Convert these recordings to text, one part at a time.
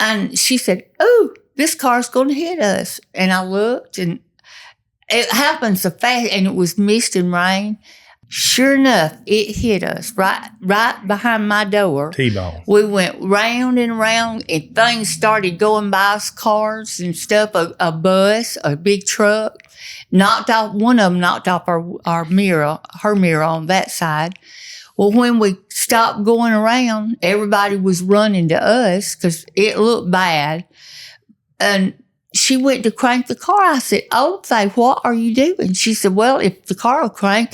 And she said, "Oh, this car's going to hit us." And I looked, and it happened so fast, and it was mist and rain. Sure enough, it hit us right behind my door. T-bone. We went round and around, and things started going by us, cars and stuff. A bus, a big truck, knocked off. One of them knocked off our mirror, her mirror on that side. Well, when we stopped going around, everybody was running to us because it looked bad. And she went to crank the car. I said, "Oh, Faye, what are you doing?" She said, "Well, if the car will crank,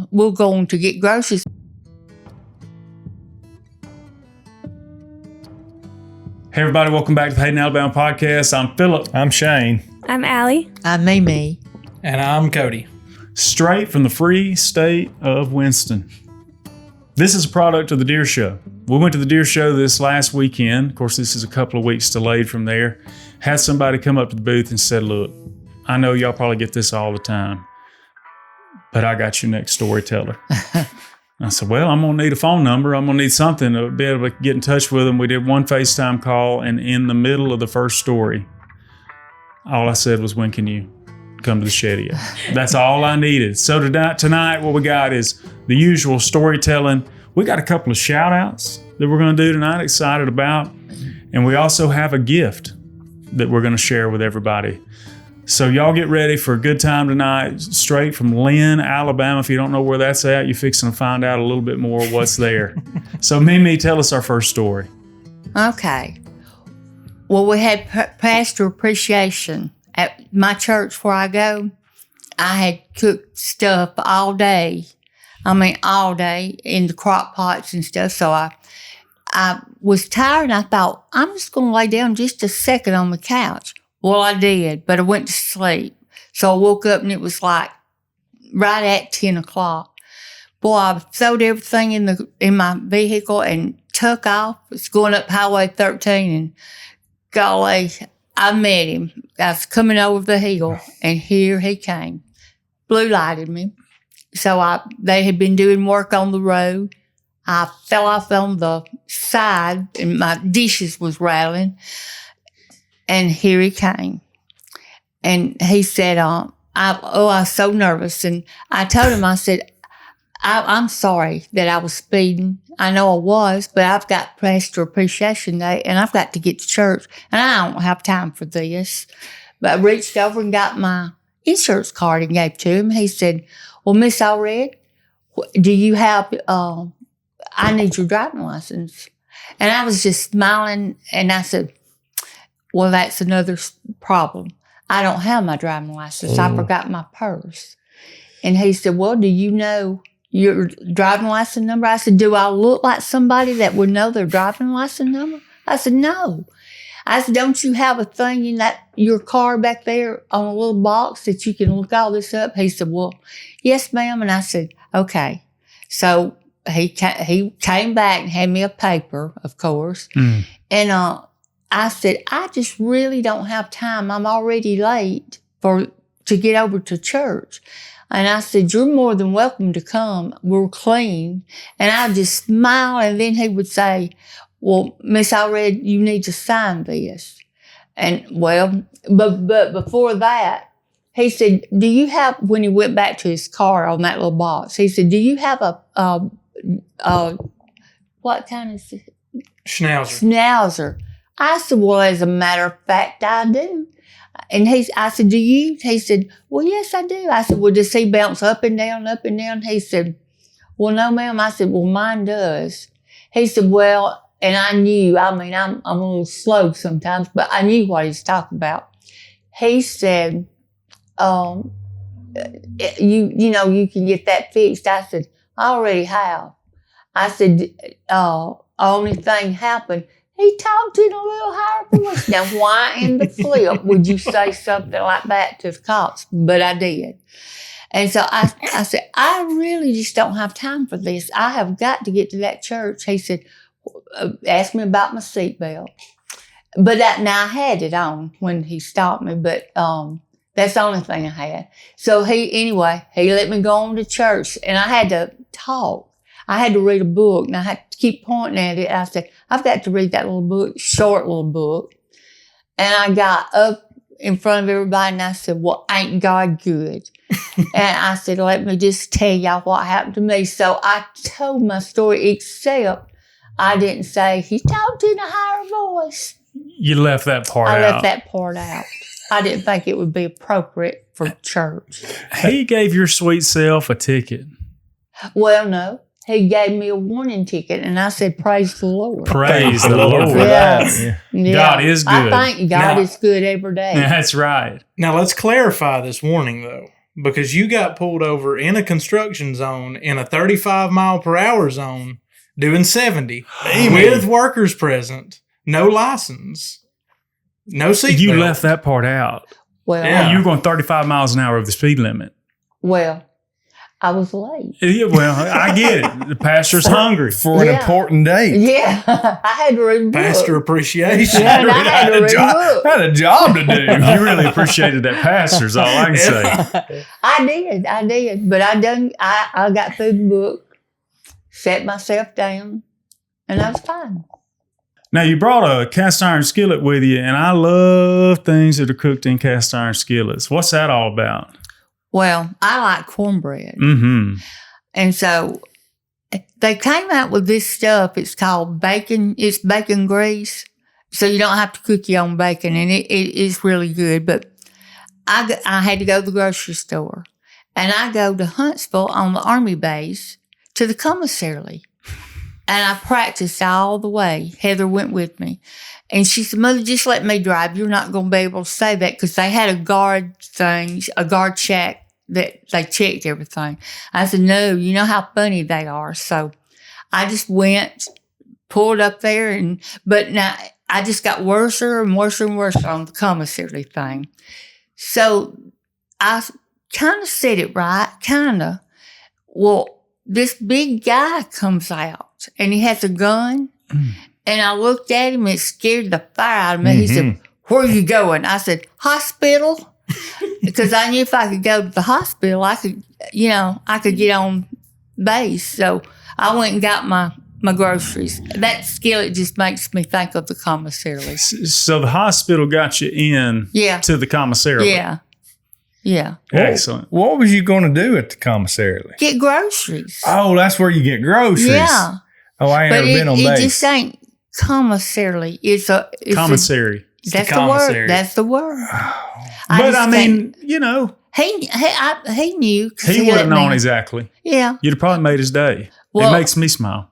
we'll go on to get groceries." Hey, everybody, welcome back to the Hayden, Alabama podcast. I'm Philip. I'm Shane. I'm Allie. I'm MeMe's. And I'm Cody. Straight from the free state of Winston. This is a product of the Deer Show. We went to the Deer Show this last weekend. Of course, this is a couple of weeks delayed from there. Had somebody come up to the booth and said, "Look, I know y'all probably get this all the time, but I got your next storyteller." I said, "Well, I'm going to need a phone number. I'm going to need something to be able to get in touch with them." We did one FaceTime call, and in the middle of the first story, all I said was, "When can you come to the Shedia?" That's all I needed. So tonight, what we got is the usual storytelling. We got a couple of shout outs that we're going to do tonight, excited about. And we also have a gift that we're going to share with everybody. So y'all get ready for a good time tonight, straight from Lynn, Alabama. If you don't know where that's at, you're fixing to find out a little bit more what's there. So MeMe, tell us our first story. Okay. Well, we had pastor appreciation at my church where I go. I had cooked stuff all day. All day in the crock pots and stuff. So I was tired, and I thought, I'm just going to lay down just a second on the couch. Well, I did, but I went to sleep. So I woke up, and it was like right at 10 o'clock. Boy, I throwed everything in my vehicle and took off. It's going up Highway 13, and golly, I met him. I was coming over the hill, and here he came. Blue lighted me. So they had been doing work on the road. I fell off on the side, and my dishes was rattling. And here he came. And he said, I was so nervous. And I told him, I said, I'm sorry that I was speeding. I know I was, but I've got Pastor Appreciation Day, and I've got to get to church, and I don't have time for this. But I reached over and got my insurance card and gave it to him. He said, "Well, Miss Allred, do you have, I need your driving license." And I was just smiling, and I said, "Well, that's another problem. I don't have my driving license. I forgot my purse." And he said, "Well, do you know your driving license number?" I said, "Do I look like somebody that would know their driving license number?" I said, "No." I said, "Don't you have a thing in your car back there on a little box that you can look all this up?" He said, "Well, yes, ma'am." And I said, "Okay." So he came back and had me a paper, of course. And I said, "I just really don't have time. I'm already late to get over to church." And I said, "You're more than welcome to come. We're clean." And I just smile, and then he would say, "Well, Miss Allred, you need to sign this." And but before that, he said, "Do you have," when he went back to his car on that little box, he said, "Do you have what kind of Schnauzer?" I said, "Well, as a matter of fact, I do." And I said, "Do you?" He said, "Well, yes, I do." I said, "Well, does he bounce up and down, up and down?" He said, "Well, no, ma'am." I said, "Well, mine does." He said, "Well," and I knew, I'm a little slow sometimes, but I knew what he was talking about. He said, you can get that fixed." I said, "I already have." I said, only thing happened, he talked in a little higher voice. Now, why in the flip would you say something like that to the cops? But I did. And so I said, "I really just don't have time for this. I have got to get to that church." He said, "Ask me about my seatbelt." But now I had it on when he stopped me, but that's the only thing I had. So he let me go on to church, and I had to talk. I had to read a book, and I had to keep pointing at it. I said, I've got to read that little book, short little book. And I got up in front of everybody, and I said, well, ain't God good? And I said, let me just tell y'all what happened to me. So I told my story, except I didn't say, he talked in a higher voice. You left that part out. I left that part out. I didn't think it would be appropriate for church. He gave your sweet self a ticket. Well, no. He gave me a warning ticket, and I said, praise the Lord. Praise the Lord for that. Yeah. God is good. I think God is good every day. That's right. Now, let's clarify this warning, though, because you got pulled over in a construction zone in a 35-mile-per-hour zone doing 70 with workers present, no license, no seatbelt. You left that part out. Well, you were going 35 miles an hour over the speed limit. Well, I was late. Yeah, well, I get it. The pastor's hungry. For an important date. Yeah. I had to read a book. Pastor appreciation. Yeah, and I had to read a book. I had a job to do. You really appreciated that pastor's all I can say. I did. But I got through the book, set myself down, and I was fine. Now, you brought a cast iron skillet with you, and I love things that are cooked in cast iron skillets. What's that all about? Well, I like cornbread. Mm-hmm. And so they came out with this stuff. It's called bacon. It's bacon grease. So you don't have to cook your own bacon. And it is really good. But I had to go to the grocery store. And I go to Huntsville on the Army base to the Commissary. And I practiced all the way. Heather went with me. And she said, Mother, just let me drive. You're not going to be able to say that, because they had a guard shack that they checked everything. I said, no, you know how funny they are. So I just went, pulled up there, but now I just got worse and worse and worse on the commissary thing. So I kind of said it right, kind of. Well, this big guy comes out, and he has a gun, and I looked at him, and it scared the fire out of me. He said, where are you going? I said, hospital. Because I knew if I could go to the hospital, I could get on base. So I went and got my groceries. That skillet just makes me think of the commissary. So the hospital got you in to the commissary. Yeah. Excellent. What was you going to do at the commissary? Get groceries. Oh, that's where you get groceries. Yeah. Oh, I ain't never been on base. It just ain't commissary. It's commissary. That's the word. That's the word. But I mean, you know. He knew. He would have known exactly. Yeah. You'd have probably made his day. It makes me smile.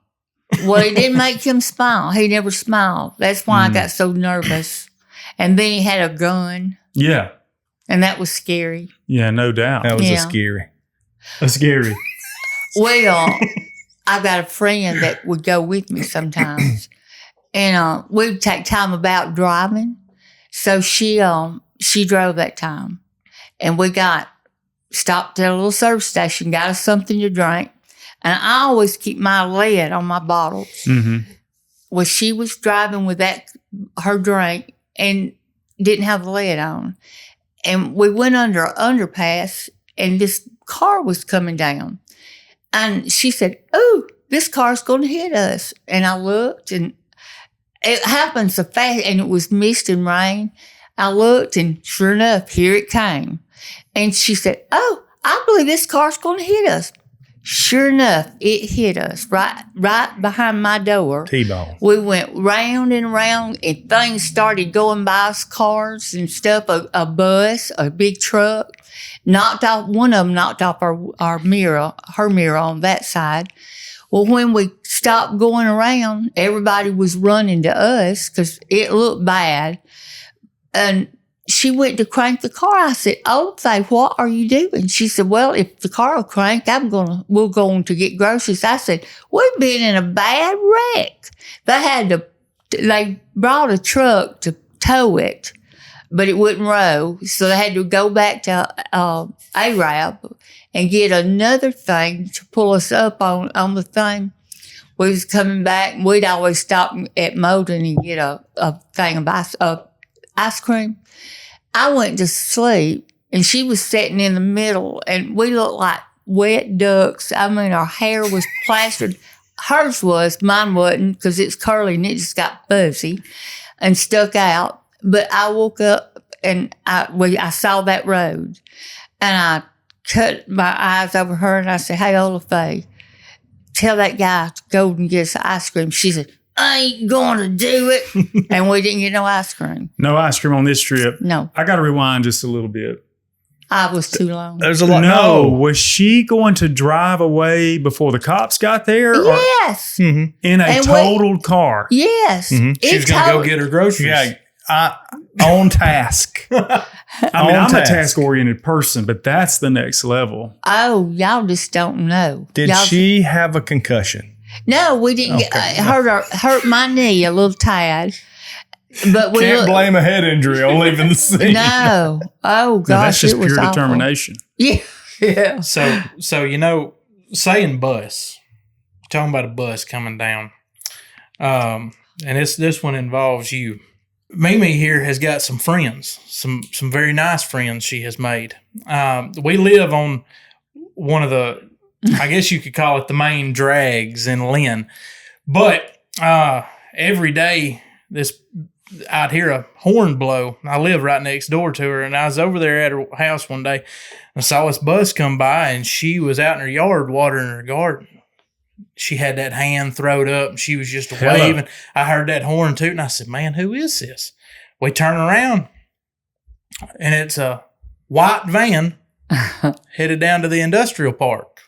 Well, it didn't make him smile. He never smiled. That's why I got so nervous. And then he had a gun. Yeah. And that was scary. Yeah, no doubt. That was scary. Well, I got a friend that would go with me sometimes. And we'd take time about driving. So she drove that time. And we stopped at a little service station, got us something to drink. And I always keep my lid on my bottles. Mm-hmm. Well, she was driving with her drink and didn't have the lid on. And we went under an underpass, and this car was coming down. And she said, oh, this car's going to hit us. And I looked, and it happened so fast, and it was mist and rain. I looked, and sure enough, here it came. And she said, oh, I believe this car's going to hit us. Sure enough, it hit us right behind my door. T-bone. We went round and round, and things started going by us, cars and stuff, a bus, a big truck. One of them knocked off her mirror on that side. Well, when we stopped going around, everybody was running to us because it looked bad. And she went to crank the car. I said, oh, what are you doing? She said, well, if the car will crank, we're going to get groceries. I said, we've been in a bad wreck. They brought a truck to tow it, but it wouldn't roll. So they had to go back to Arab and get another thing to pull us up on the thing. We was coming back, and we'd always stop at Moden and get a thing of ice cream. I went to sleep, and she was sitting in the middle, and we looked like wet ducks. I mean, our hair was plastered. Hers was, mine wasn't, because it's curly and it just got fuzzy and stuck out. But I woke up and I saw that road, and I cut my eyes over her and I said, "Hey, Ola Faye, tell that guy to go and get us ice cream." She said, "I ain't going to do it." And we didn't get no ice cream. No ice cream on this trip. No. I got to rewind just a little bit. I was too long. There's a lot. No. Was she going to drive away before the cops got there? Or Yes. Mm-hmm. in a And totaled car? Yes. Mhm. She was going to go get her groceries. Yeah, on task. I mean, I'm a task-oriented person, but that's the next level. Oh, y'all just don't know. Did Y'all- she have a concussion? No, we didn't. Okay. Hurt my knee a little tad. But we Can't blame a head injury on leaving the scene. No. Oh No, gosh, that's just it was pure awful. determination. Yeah. Yeah. So you know, saying bus, talking about a bus coming down, and this one involves you. Mimi here has got some friends, some very nice friends she has made. We live on one of the, I guess you could call it the main drags in Lynn, but every day I'd hear a horn blow. I live right next door to her, and I was over there at her house one day and saw this bus come by, and she was out in her yard watering her garden. She had that hand throwed up, and she was just Hello. waving. I heard that horn toot, and I said, "Man, who is this?" We turn around, and it's a white van headed down to the industrial park.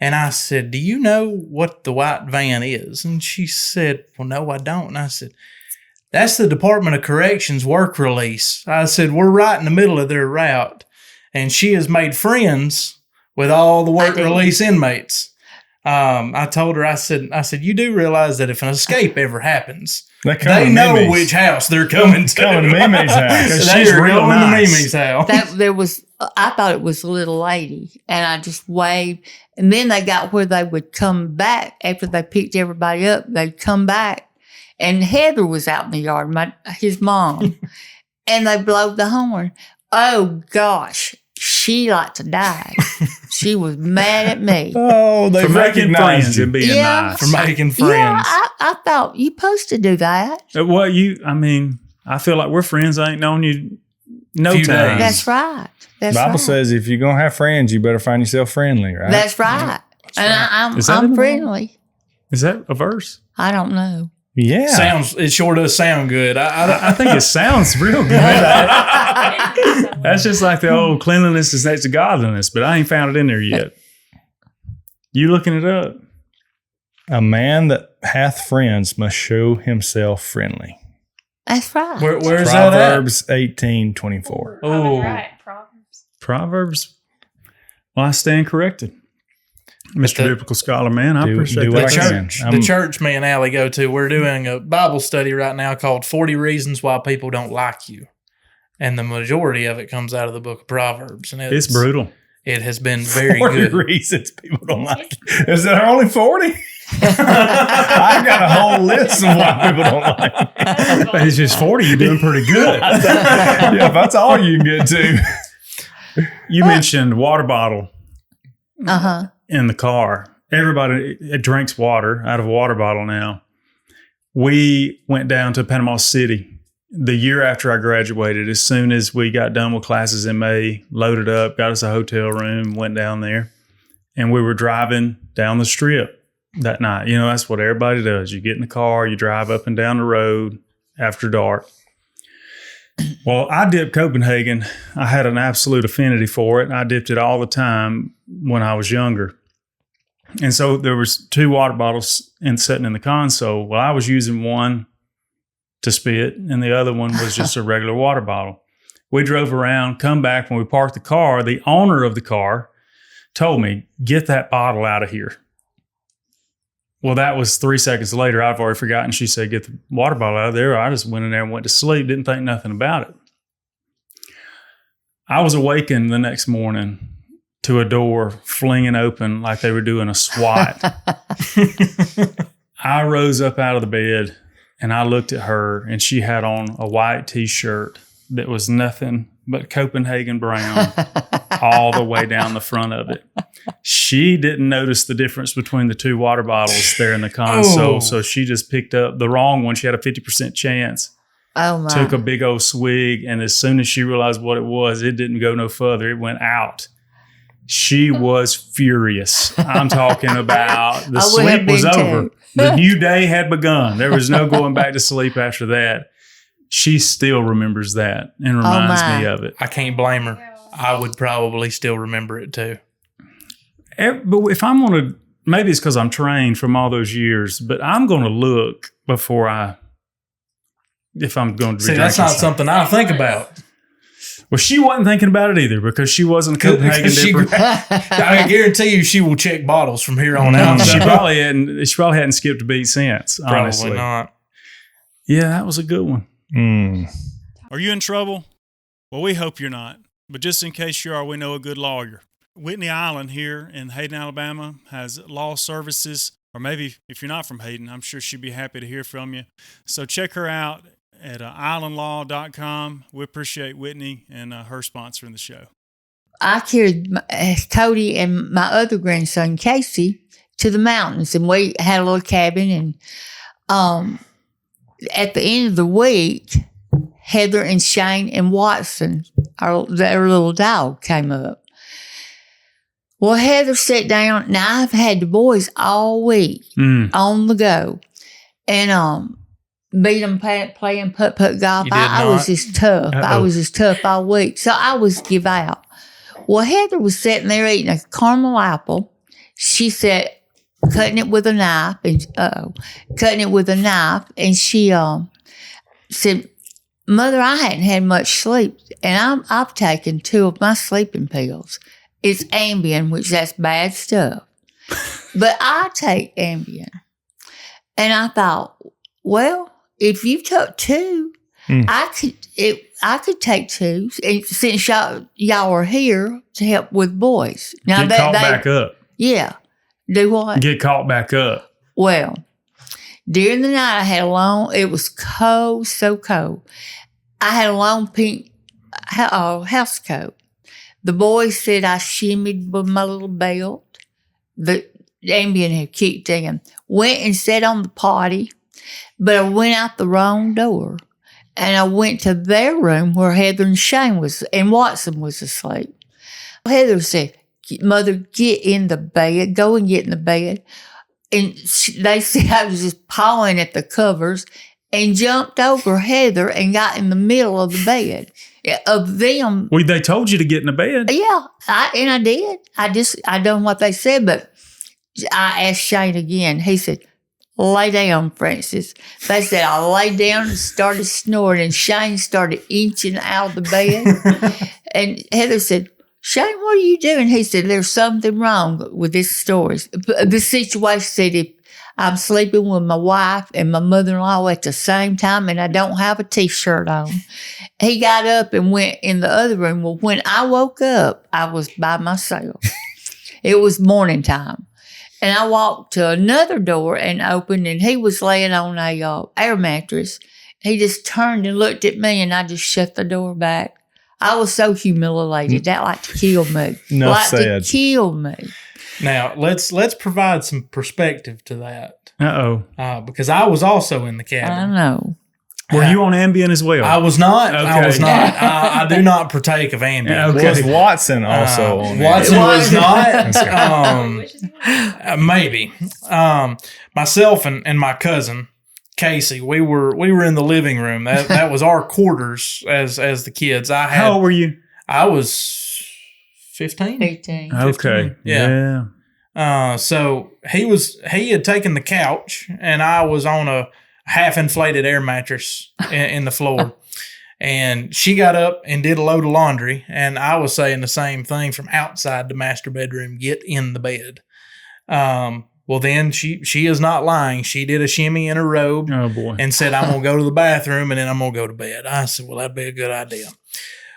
And I said, "Do you know what the white van is?" And she said, "Well, no, I don't." And I said, "That's the Department of Corrections work release." I said, "We're right in the middle of their route." And she has made friends with all the work release inmates. I told her, I said, "You do realize that if an escape ever happens, they know MeMe's. which house they're coming to." Coming to MeMe's house. 'Cause They she's are real going nice. to MeMe's house. I thought it was a little lady, and I just waved. And then they got where they would come back after they picked everybody up. They'd come back, and Heather was out in the yard, his mom, and they blowed the horn. Oh gosh, she like to die. She was mad at me. Oh, they For making recognized friends you. and being Yeah. nice. For making friends. Yeah, I thought you supposed to do that. Well, I feel like we're friends. I ain't known you no Few time. days. That's right. That's Bible right. says if you're going to have friends, you better find yourself friendly, right? That's right. And Is that in I'm the friendly. Is that a verse? I don't know. yeah. It sure does sound good. I think it sounds real good. That's just like the old cleanliness is next to godliness, but I ain't found it in there yet. You looking it up? A man that hath friends must show himself friendly. That's right. Where's that at? Proverbs 18:24. Oh. Right, Proverbs. Proverbs? Well, I stand corrected. Mr. the- Biblical Scholar, man. I Do appreciate what that. I can. The church me and Allie go to, we're doing a Bible study right now called 40 Reasons Why People Don't Like You. And the majority of it comes out of the book of Proverbs. And It's brutal. It has been very 40 good. reasons people don't like it. Is there only 40? I've got a whole list of why people don't like it. But it's just 40. You're doing pretty good. Yeah, if that's all you can get to. You mentioned water bottle Uh-huh. in the car. Everybody drinks water out of a water bottle now. We went down to Panama City the year after I graduated. As soon as we got done with classes in May, loaded up, got us a hotel room, went down there, and we were driving down the strip that night. You know, that's what everybody does. You get in the car, you drive up and down the road after dark. Well, I dipped Copenhagen. I had an absolute affinity for it. I dipped it all the time when I was younger. And so there was 2 water bottles sitting in the console. Well, I was using one to spit, and the other one was just a regular water bottle. We drove around, come back. When we parked the car, the owner of the car told me, "Get that bottle out of here." Well, that was 3 seconds later. I've already forgotten. She said, "Get the water bottle out of there." I just went in there and went to sleep. Didn't think nothing about it. I was awakened the next morning to a door flinging open like they were doing a SWAT. I rose up out of the bed and I looked at her, and she had on a white T-shirt that was nothing but Copenhagen brown all the way down the front of it. She didn't notice the difference between the two water bottles there in the console, so she just picked up the wrong one. She had a 50% chance. Oh my! Took a big old swig, and as soon as she realized what it was, it didn't go no further. It went out. She was furious. I'm talking about the sleep was over. The new day had begun. There was no going back to sleep after that. She still remembers that and reminds me of it. I can't blame her. I would probably still remember it too. But if I'm going to, maybe it's because I'm trained from all those years, but I'm going to look before if I'm going to be See, that's not something I think about. Well, she wasn't thinking about it either because she wasn't a Copenhagen dipper. I guarantee you she will check bottles from here on out. She probably hadn't skipped a beat since, honestly. Probably not. Yeah, that was a good one. Are you in trouble? Well, we hope you're not. But just in case you are, we know a good lawyer. Whitney Island here in Hayden, Alabama has law services. Or maybe if you're not from Hayden, I'm sure she'd be happy to hear from you. So check her out at islandlaw.com. We appreciate Whitney and her sponsoring the show. I carried Cody and my other grandson, Casey, to the mountains, and we had a little cabin. And at the end of the week, Heather and Shane and Watson, their little dog, came up. Well, Heather sat down. Now, I've had the boys all week on the go. And beat them playing putt-putt golf. I was just tough. Uh-oh. I was just tough all week. So I was give out. Well, Heather was sitting there eating a caramel apple. She said, cutting it with a knife. And she said, Mother, I hadn't had much sleep, and I've taken 2 of my sleeping pills. It's Ambien, which that's bad stuff. But I take Ambien. And I thought, well, if you took 2, I could take 2. And since y'all are here to help with boys. Now Get caught back up. Yeah. Do what? Get caught back up. Well, during the night, I had it was cold, so cold. I had a long pink house coat. The boys said I shimmied with my little belt. The Ambien had kicked in. Went and sat on the potty, but I went out the wrong door. And I went to their room where Heather and Shane and Watson was asleep. Heather said, Mother, get in the bed. Go and get in the bed. And they said I was just pawing at the covers and jumped over Heather and got in the middle of the bed. Of them. Well, they told you to get in the bed. Yeah, I did. I done what they said, but I asked Shane again. He said, lay down, Francis. They said I lay down and started snoring, and Shane started inching out of the bed. And Heather said, Shane, what are you doing? He said, there's something wrong with this story. The situation said if I'm sleeping with my wife and my mother-in-law at the same time and I don't have a T-shirt on. He got up and went in the other room. Well, when I woke up, I was by myself. It was morning time. And I walked to another door and opened, and he was laying on a air mattress. He just turned and looked at me, and I just shut the door back. I was so humiliated. That like to kill me. To kill me. Now, let's provide some perspective to that. Because I was also in the cabin. I know. Were you on Ambien as well? I was not. Okay. I was not. I do not partake of Ambien. Okay. Was Watson also on Watson was not. Maybe. Myself and my cousin, Casey, we were in the living room. That was our quarters as the kids. How old were you? I was 15. 15. Okay. Yeah. So he had taken the couch, and I was on a half inflated air mattress in the floor. And she got up and did a load of laundry, and I was saying the same thing from outside the master bedroom, get in the bed. Well, then she is not lying. She did a shimmy in her robe and said, I'm going to go to the bathroom and then I'm going to go to bed. I said, well, that'd be a good idea.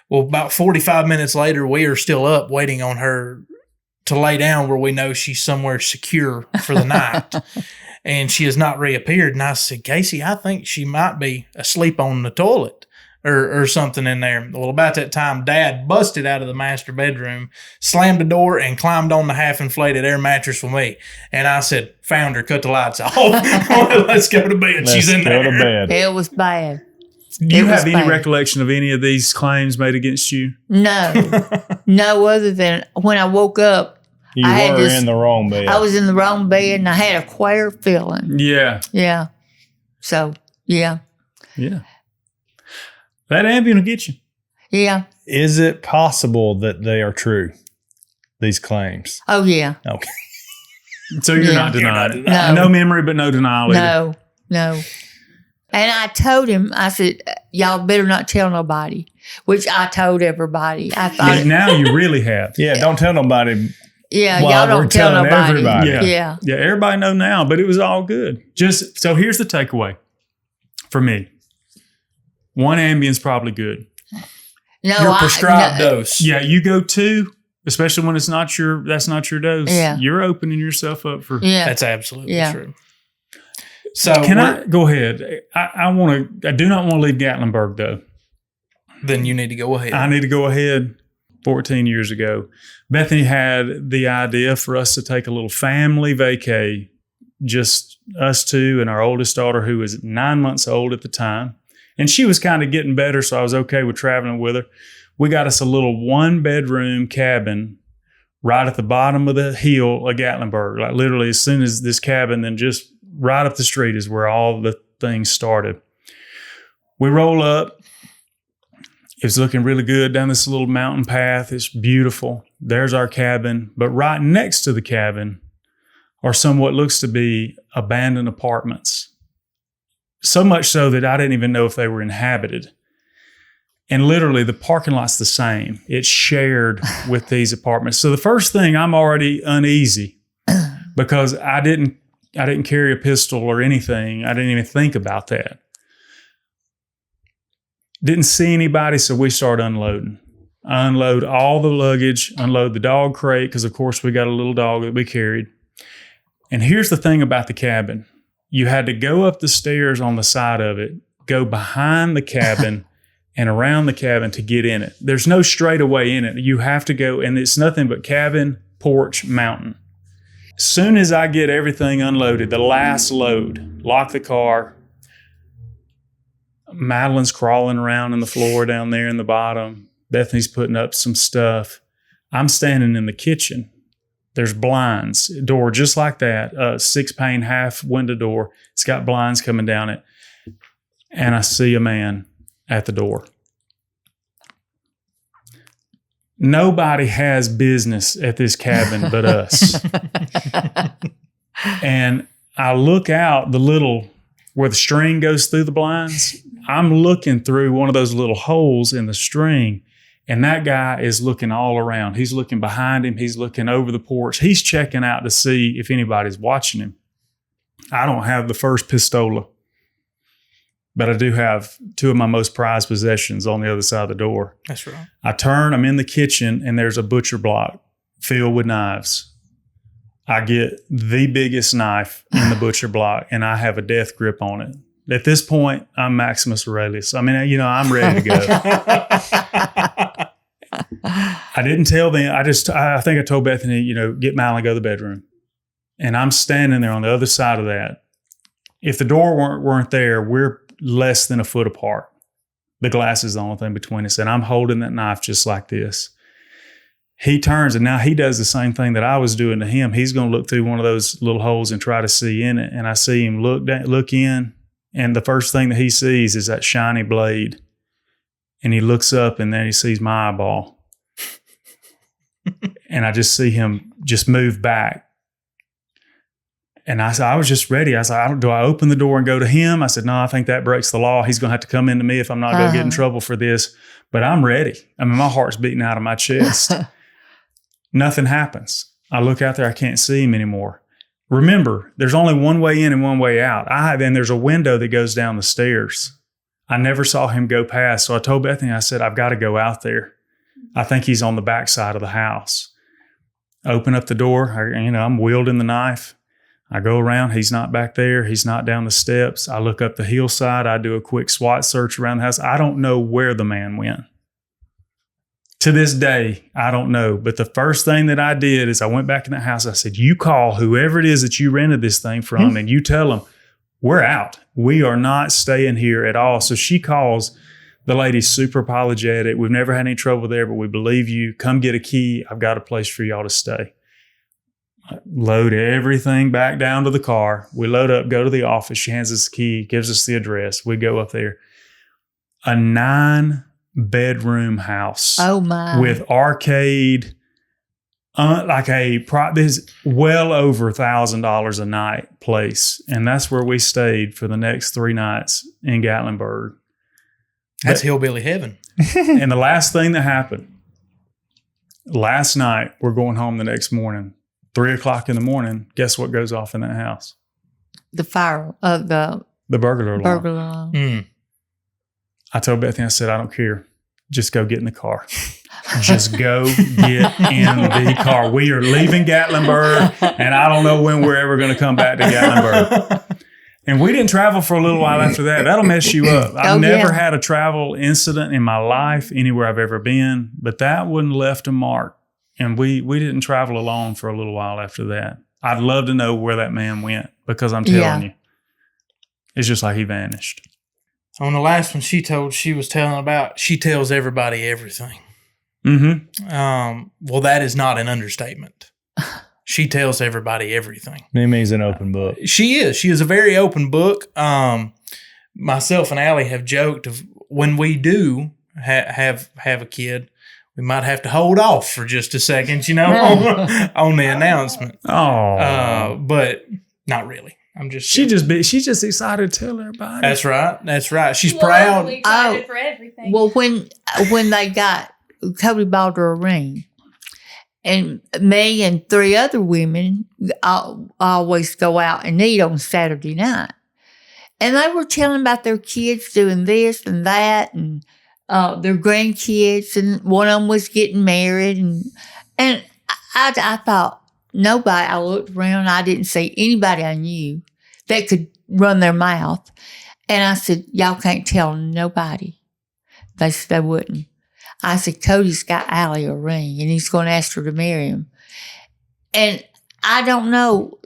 Well, about 45 minutes later, we are still up waiting on her to lay down where we know she's somewhere secure for the night. And she has not reappeared. And I said, Casey, I think she might be asleep on the toilet. or something in there. Well, about that time, Dad busted out of the master bedroom, slammed the door, and climbed on the half-inflated air mattress with me. And I said, "Found her, cut the lights off. Let's go to bed." She's in there. Go to bed. It was bad. Do you It was have any bad. recollection of any of these claims made against you? No, no, other than when I woke up, You I had were this- in the wrong bed. I was in the wrong bed and I had a queer feeling. Yeah. Yeah. So, yeah. Yeah. That Ambien will get you. Yeah. Is it possible that they are true, these claims? Oh, yeah. Okay. So you're Yeah. not denying it. No. No memory, but no denial either. No, no. And I told him, I said, y'all better not tell nobody, which I told everybody. I But thought, now you really have. Yeah, don't tell nobody. yeah, Well, y'all we're don't tell telling nobody. everybody. Yeah. Yeah. Yeah, everybody know now, but it was all good. Just so here's the takeaway for me. One Ambien's probably good. No, Your prescribed no, dose. Yeah, you go two, especially when that's not your dose. Yeah. You're opening yourself up for. Yeah. That's absolutely Yeah. true. So Can I go ahead? I do not want to leave Gatlinburg though. then you need to go ahead. I need to go ahead. 14 years ago, Bethany had the idea for us to take a little family vacay, just us two and our oldest daughter, who was 9 months old at the time. And she was kind of getting better, so I was okay with traveling with her. We got us a little 1-bedroom cabin right at the bottom of the hill of Gatlinburg. Like literally as soon as this cabin, then just right up the street is where all the things started. We roll up. It was looking really good down this little mountain path. It's beautiful. There's our cabin. But right next to the cabin are somewhat looks to be abandoned apartments. So much so that I didn't even know if they were inhabited. And literally the parking lot's the same. It's shared with these apartments. So the first thing, I'm already uneasy because I didn't carry a pistol or anything. I didn't even think about that. Didn't see anybody, so we started unloading. Unload all the luggage, unload the dog crate, because of course we got a little dog that we carried. And here's the thing about the cabin. You had to go up the stairs on the side of it, go behind the cabin and around the cabin to get in it. There's no straightaway in it. You have to go, and it's nothing but cabin, porch, mountain. Soon as I get everything unloaded, the last load, lock the car, Madeline's crawling around on the floor down there in the bottom. Bethany's putting up some stuff. I'm standing in the kitchen. There's blinds, a door just like that, a 6-pane half window door. It's got blinds coming down it. And I see a man at the door. Nobody has business at this cabin but us. And I look out the little, where the string goes through the blinds. I'm looking through one of those little holes in the string, and that guy is looking all around. He's looking behind him. He's looking over the porch. He's checking out to see if anybody's watching him. I don't have the first pistola, but I do have 2 of my most prized possessions on the other side of the door. That's right. I turn, I'm in the kitchen, and there's a butcher block filled with knives. I get the biggest knife in the butcher block, and I have a death grip on it. At this point, I'm Maximus Aurelius. I mean, I'm ready to go. I didn't tell them. I think I told Bethany, get Mal and go to the bedroom. And I'm standing there on the other side of that. If the door weren't there, we're less than a foot apart. The glass is the only thing between us. And I'm holding that knife just like this. He turns, and now he does the same thing that I was doing to him. He's going to look through one of those little holes and try to see in it. And I see him look in, and the first thing that he sees is that shiny blade. And he looks up, and then he sees my eyeball. And I just see him just move back. And I said, I was just ready. I said, do I open the door and go to him? I said, no, I think that breaks the law. He's going to have to come into me if I'm not going to get in trouble for this. But I'm ready. I mean, my heart's beating out of my chest. Nothing happens. I look out there. I can't see him anymore. Remember, there's only one way in and one way out. Then there's a window that goes down the stairs. I never saw him go past. So I told Bethany, I said, I've got to go out there. I think he's on the back side of the house. Open up the door. I'm wielding the knife. I go around. He's not back there. He's not down the steps. I look up the hillside. I do a quick SWAT search around the house. I don't know where the man went. To this day, I don't know. But the first thing that I did is I went back in the house. I said, you call whoever it is that you rented this thing from and you tell them, we're out. We are not staying here at all. So she calls. The lady's super apologetic. We've never had any trouble there, but we believe you. Come get a key. I've got a place for y'all to stay. Load everything back down to the car. We load up, go to the office. She hands us the key, gives us the address. We go up there. A 9-bedroom house. Oh my! With arcade, this is well over $1,000 a night place, and that's where we stayed for the next 3 nights in Gatlinburg. That's hillbilly heaven. And the last thing that happened, last night, we're going home the next morning, 3:00 in the morning. Guess what goes off in that house? The fire of the burglar alarm. burglar alarm. I told Bethany, I said, I don't care. Just go get in the car. Just go get in the car. We are leaving Gatlinburg, and I don't know when we're ever going to come back to Gatlinburg. And we didn't travel for a little while after that. That'll mess you up. I've never had a travel incident in my life anywhere I've ever been, but that one left a mark. And we didn't travel alone for a little while after that. I'd love to know where that man went because I'm telling you, it's just like he vanished. On the last one she was telling about, she tells everybody everything. Well, that is not an understatement. She tells everybody everything. MeMe's an open book. She is. She is a very open book. Myself and Allie have joked of when we do have a kid, we might have to hold off for just a second, on the announcement. Oh, but not really. I'm just. She's just excited to tell everybody. That's right. That's right. She's proud. Excited for everything. Well, when they got Cody bought her a ring. And me and 3 other women always go out and eat on Saturday night. And they were telling about their kids doing this and that and their grandkids. And one of them was getting married. And I thought, nobody, I looked around, I didn't see anybody I knew that could run their mouth. And I said, y'all can't tell nobody. They said they wouldn't. I said, Cody's got Allie a ring, and he's going to ask her to marry him. And I don't know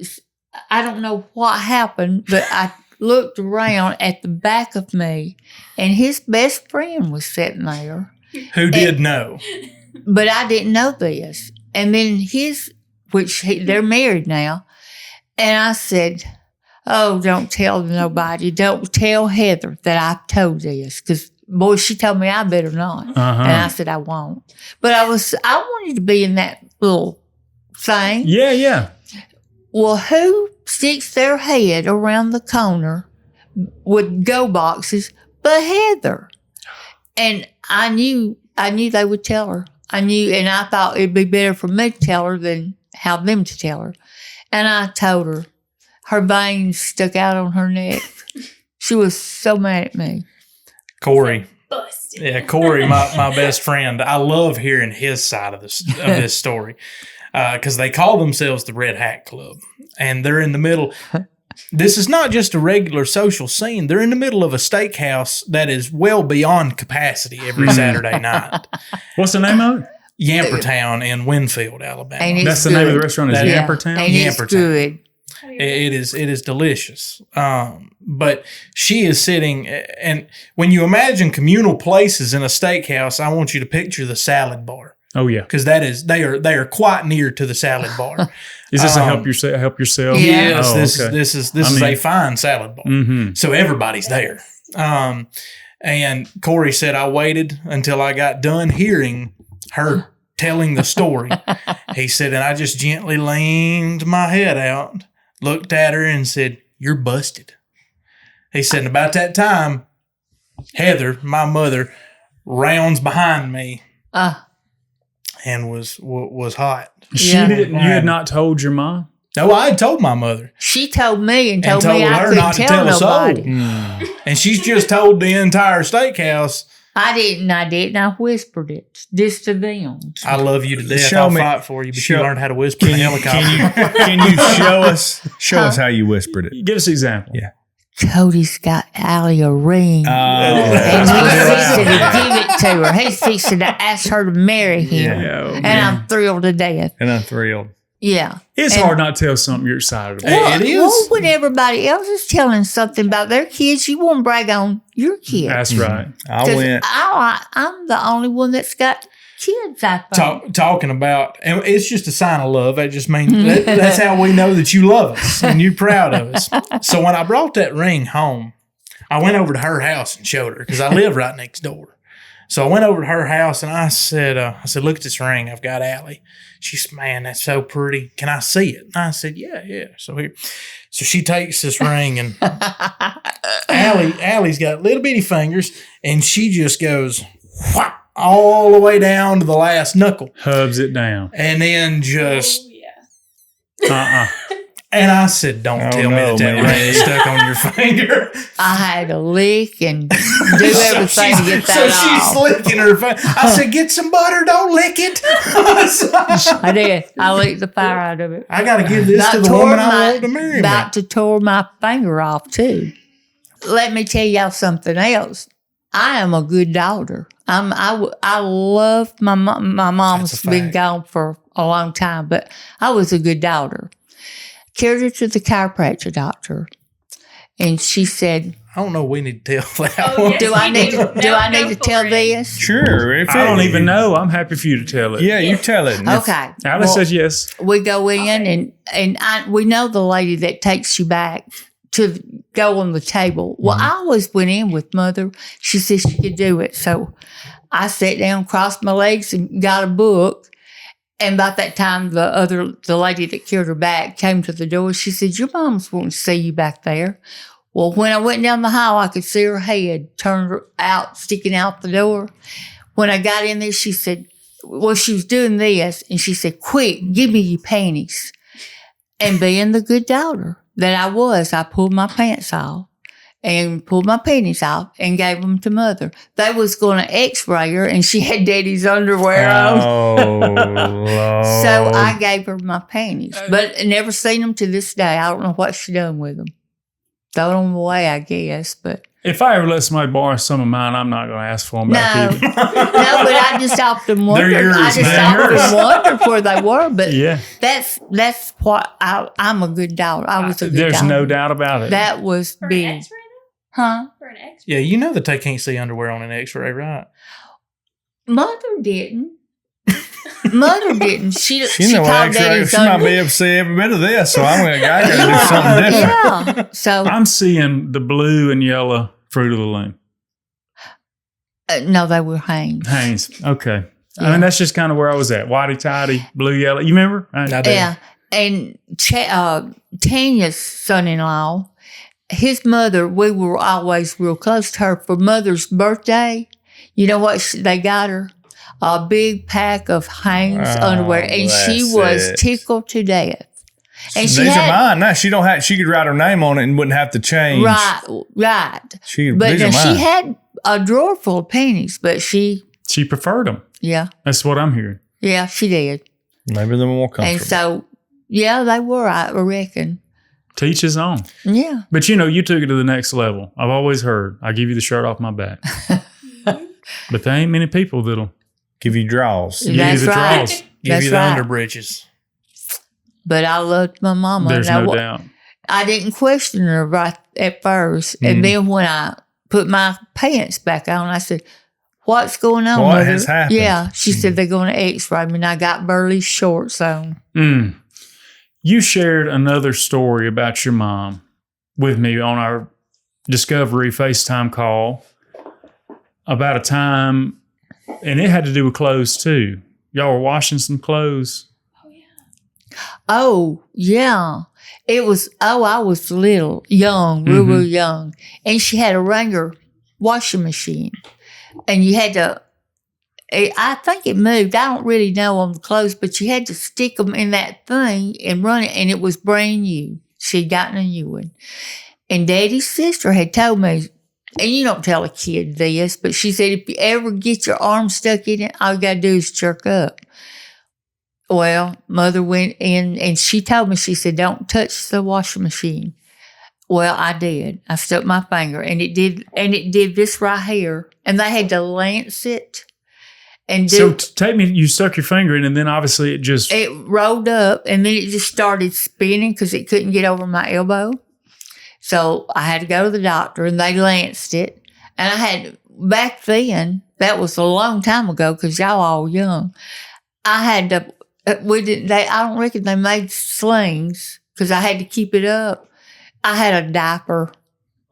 what happened, but I looked around at the back of me, and his best friend was sitting there. Who did know? But I didn't know this. And then they're married now. And I said, oh, don't tell nobody. Don't tell Heather that I've told this, because boy, she told me I better not. And I said, I won't. But I wanted to be in that little thing. Yeah. Well, who sticks their head around the corner with go boxes but Heather? And I knew they would tell her. I knew, and I thought it'd be better for me to tell her than have them to tell her. And I told her. Her veins stuck out on her neck. She was so mad at me. Corey. Busted. Yeah, Corey, my best friend. I love hearing his side of this story because they call themselves the Red Hat Club, and they're in the middle. This is not just a regular social scene. They're in the middle of a steakhouse that is well beyond capacity every Saturday night. What's the name of it? Yampertown in Winfield, Alabama. And that's the name of the restaurant. Is Yampertown? And it's good. It is delicious. But she is sitting, and when you imagine communal places in a steakhouse, I want you to picture the salad bar. Oh yeah, because they are quite near to the salad bar. Is this a help yourself? Yes, Oh, this is a fine salad bar. Mm-hmm. So everybody's there. And Corey said, I waited until I got done hearing her telling the story. He said, and I just gently leaned my head out, looked at her, and said, "You're busted." He said, and about that time, Heather, my mother, rounds behind me and was hot. She didn't. You had not told your mom? No, I had told my mother. She told me and told me I her couldn't not to tell tell a soul. nobody. And she's just told the entire steakhouse I didn't. I whispered it just to them. I love you to death. Show I'll me- fight for you, but show- you learned how to whisper in a helicopter. Can you show us how you whispered it? Give us an example. Yeah. Cody's got Allie a ring. Oh, And he's fixing to give it to her. He's fixing to ask her to marry him. Yeah. And I'm thrilled to death. and I'm thrilled. Yeah. It's And- hard not to tell something you're excited about. Well, it is. Well, when everybody else is telling something about their kids, you want to brag on your kid. That's right. I 'Cause went. I'm the only one that's got kids, I think. Talking about, and it's just a sign of love. That just means that's how we know that you love us and you're proud of us. So when I brought that ring home, I went over to her house and showed her because I live right next door. So I went over to her house and I said, look at this ring. I've got Allie. She said, man, that's so pretty. Can I see it? And I said, yeah. So she takes this ring and Allie's got little bitty fingers and she just goes whop, all the way down to the last knuckle. Hubs it down. And then just, Uh-uh. and I said, don't Oh, tell me no, that man. ring is stuck on your finger. I had to lick and do everything to get So that she's off. licking her finger. I said, get some butter, don't lick it. I did. I licked the fire out of it. I got to give this to the woman I want to marry me. About to tore my finger off too. Let me tell y'all something else. I am a good daughter. I love my mom. My mom's That's a been fact. gone for a long time, but I was a good daughter. Carried her to the chiropractor doctor, and she said, I don't know. We need to tell that Oh, one. yes. "Do I need to? Do I need to Go tell for it. this?" Sure. If I don't even know. I'm happy for you to tell it. Yeah, you tell it. And if- Okay. Alice Well, says yes. we go in and we know the lady that takes you back to go on the table. Well, I always went in with Mother. She said she could do it. So I sat down, crossed my legs, and got a book. And about that time, the lady that carried her back came to the door. She said, your mom's wanting to see you back there. Well, when I went down the hall, I could see her head turned out, sticking out the door. When I got in there, she said, well, she was doing this. And she said, quick, give me your panties. And being the good daughter that I was, I pulled my pants off and pulled my panties off and gave them to Mother. They was going to x-ray her and she had Daddy's underwear on. Oh, Lord. So I gave her my panties, but I never seen them to this day. I don't know what she done with them. Throw them away, I guess, but If I ever let somebody borrow some of mine, I'm not going to ask for them no. back No, either. but I just often wondered. yours, I just man. often wondered where they were, but Yeah. that's what I'm a good daughter. I was a good There's daughter. no doubt about it. That was For an big. X-ray Huh? though? For an X-ray? Yeah, you know that they can't see underwear on an x-ray, right? Mother didn't. Mother didn't. She She know called X-ray. Daddy's She might under. be able to see every bit of this, so I'm going to do something different. Yeah. So I'm seeing the blue and yellow Fruit of the Loom. no, they were Hanes. Haynes. Okay. I Yeah. mean, that's just kind of where I was at. Whitey tidy, blue, yellow. You remember? I do. Yeah, and Tanya's son-in-law, his mother, we were always real close to her. For Mother's birthday, you know what they got her? A big pack of Hanes Oh, underwear, and she that's was it. tickled to death. And These she are had mine. Now she don't have. She could write her name on it and wouldn't have to change. right. But These now are she mine. had a drawer full of pennies, but she, She preferred them. yeah, That's what I'm hearing. she did. Maybe they're more And comfortable. so, yeah, they were. I reckon. Teach his own. Yeah. But you know, you took it to the next level. I've always heard, I give you the shirt off my back. But there ain't many people that'll Give you draws. give you That's the right. draws. Give That's you the right. underbreeches. But I loved my mama. There's and no doubt. I didn't question her right at first. Mm-hmm. And then when I put my pants back on, I said, what's going on, What Mother? has happened? Yeah. She said they're going to x-ray me, and I got burly shorts on. Mm. You shared another story about your mom with me on our Discovery FaceTime call about a time, and it had to do with clothes too. Y'all were washing some clothes. Oh, yeah. It was, I was little, young, real young. And she had a Ranger washing machine. And you had to, I think it moved. I don't really know on the clothes, but you had to stick them in that thing and run it. And it was brand new. She'd gotten a new one. And Daddy's sister had told me and you don't tell a kid this, but she said, if you ever get your arm stuck in it, all you got to do is jerk up. Well, Mother went in and she told me, she said, don't touch the washing machine. Well, I did. I stuck my finger and it did this right here. And they had to lance it. And So take me, you stuck your finger in and then obviously it rolled up and then it just started spinning because it couldn't get over my elbow. So I had to go to the doctor and they lanced it. And I had, back then, that was a long time ago because y'all all young. I had to, I don't reckon they made slings because I had to keep it up. I had a diaper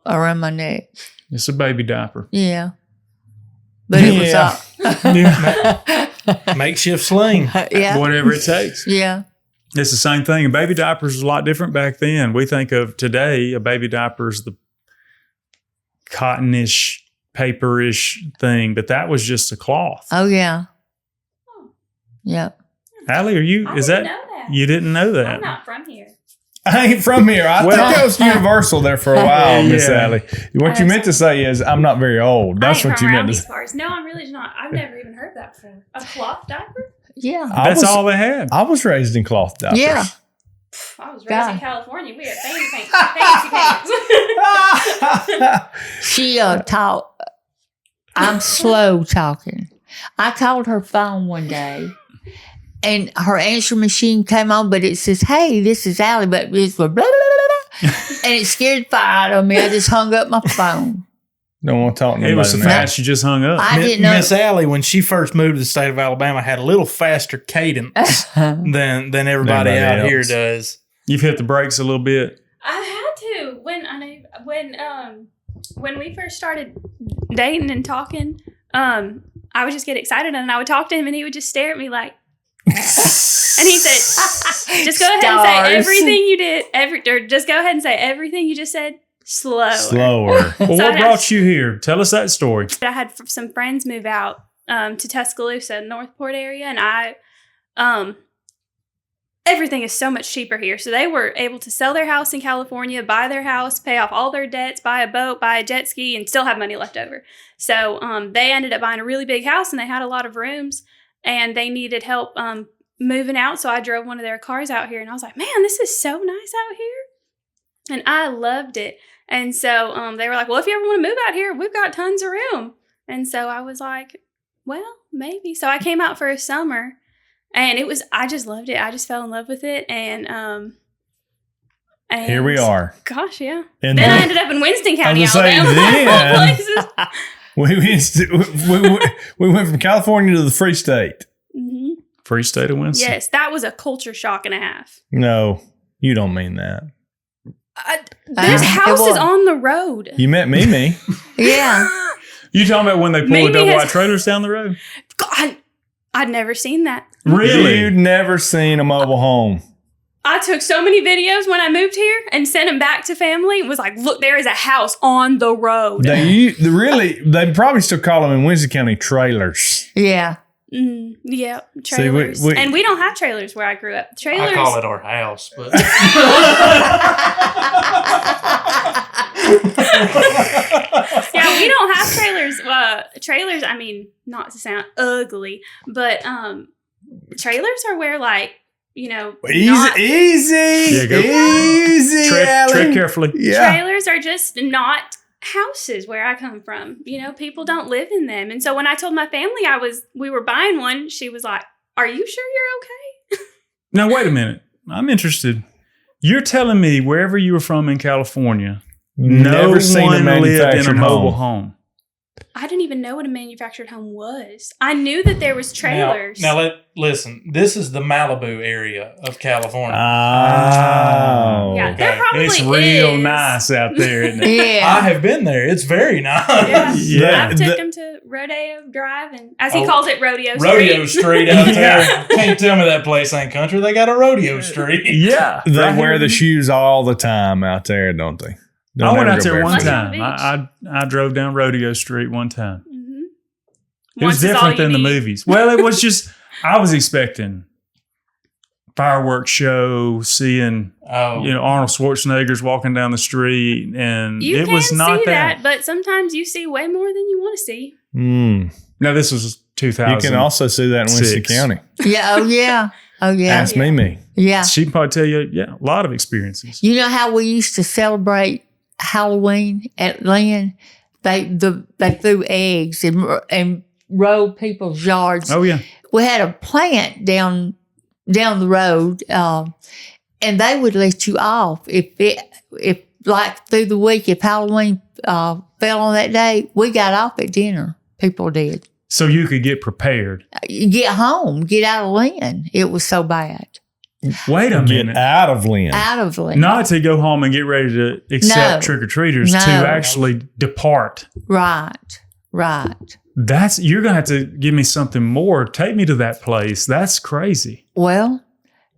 around my neck. it's a baby diaper. Yeah. But it was up. Makeshift sling. Yeah. Whatever it takes. Yeah. It's the same thing. A baby diaper is a lot different back then. We think of today, a baby diaper is the cottonish, paperish thing, but that was just a cloth. Oh, yeah. Yep. Allie, you I didn't know that. you didn't know that? I'm not from here. I ain't from here. I think that was universal there for a while, Miss Yeah. Allie. What you meant to say is, I'm not very old. That's I ain't what from you around meant to these say. parts. No, I'm really not. I've never even heard that before. A cloth diaper? Yeah. That's all they had. I was raised in cloth diapers. Yeah. I was raised God. in California. We had fancy pants. She taught. I'm slow talking. I called her phone one day, and her answer machine came on, but it says, "Hey, this is Allie," but it's blah, blah, blah, blah, blah. And it scared the fire out of me. I just hung up my phone. Don't want to talk to It was so anybody now. fast you just hung up. I didn't know. Miss Allie, when she first moved to the state of Alabama, had a little faster cadence than everybody out else. here does. You've hit the brakes a little bit. I had to when we first started dating and talking. I would just get excited and I would talk to him and he would just stare at me like, and he said, "Just go ahead and say Stars. everything you did. Or just go ahead and say everything you just said slower." Slower. Well, So what I- brought you here? Tell us that story. I had some friends move out to Tuscaloosa, Northport area, and everything is so much cheaper here. So they were able to sell their house in California, buy their house, pay off all their debts, buy a boat, buy a jet ski, and still have money left over. So they ended up buying a really big house, and they had a lot of rooms, and they needed help moving out. So I drove one of their cars out here, and I was like, man, this is so nice out here. And I loved it. And so they were like, well, if you ever want to move out here, we've got tons of room. And so I was like, well, maybe. So I came out for a summer. And I just loved it. I just fell in love with it. And Here we are. Gosh, yeah. And Then I ended up in Winston County, was gonna say, Alabama. we went from California to the Free State. Mm-hmm. Free State of Winston. Yes, that was a culture shock and a half. No, you don't mean that. There's it houses was. on the road. You met Mimi. Yeah. You talking about when they pull the Maybe double his- wide trailers down the road? God, I'd never seen that. Really? You'd never seen a mobile home. I took so many videos when I moved here and sent them back to family. It was like, look, there is a house on the road. They probably still call them in Winston County trailers. Yeah. Yeah, See, trailers. we- And we don't have trailers where I grew up. Trailers. I call it our house, but Yeah, we don't have trailers. Trailers, I mean, not to sound ugly, but trailers are where, like, you know, Easy. Yeah, go. Easy. Tread Allie. carefully. Yeah. trailers are just not houses where I come from. You know, people don't live in them. And so when I told my family we were buying one, she was like, "Are you sure you're okay?" Now, wait a minute. I'm interested. You're telling me wherever you were from in California, Never seen a one lived in a manufactured mobile home. home. I didn't even know what a manufactured home was. I knew that there was trailers. Now listen. This is the Malibu area of California. Oh. Yeah, there probably It's real is. nice out there, isn't it? I Yeah. have been there. It's very nice. Yeah. Yeah. I took him to Rodeo Drive, and as he Oh, calls it, Rodeo Street. Rodeo Street out there. Yeah. Can't tell me that place ain't country. They got a rodeo street. Yeah. They Right wear here. the shoes all the time out there, don't they? Don't I went ever out go there one barefoot. barefoot. time. I drove down Rodeo Street one time. Mhm. It was Once is all different you than the need. movies. Well, it was just, I was expecting fireworks show, seeing Arnold Schwarzenegger's walking down the street, and You it can was not see that. but sometimes you see way more than you want to see. No, this was 2000. You can also see that in Winston County. Yeah. Oh, yeah. Oh, yeah. Ask me. Yeah. She can probably tell you, a lot of experiences. You know how we used to celebrate Halloween at Lynn? They threw eggs and rolled people's yards. Oh, yeah. We had a plant down the road, and they would let you off if like through the week, if Halloween fell on that day, we got off at dinner. People did. So you could get prepared. Get home, get out of Lynn. It was so bad. Wait a minute. Get out of Lynn. Out of Lynn. Not to go home and get ready to accept trick-or-treaters, to actually depart. Right. You're going to have to give me something more. Take me to that place. That's crazy. Well,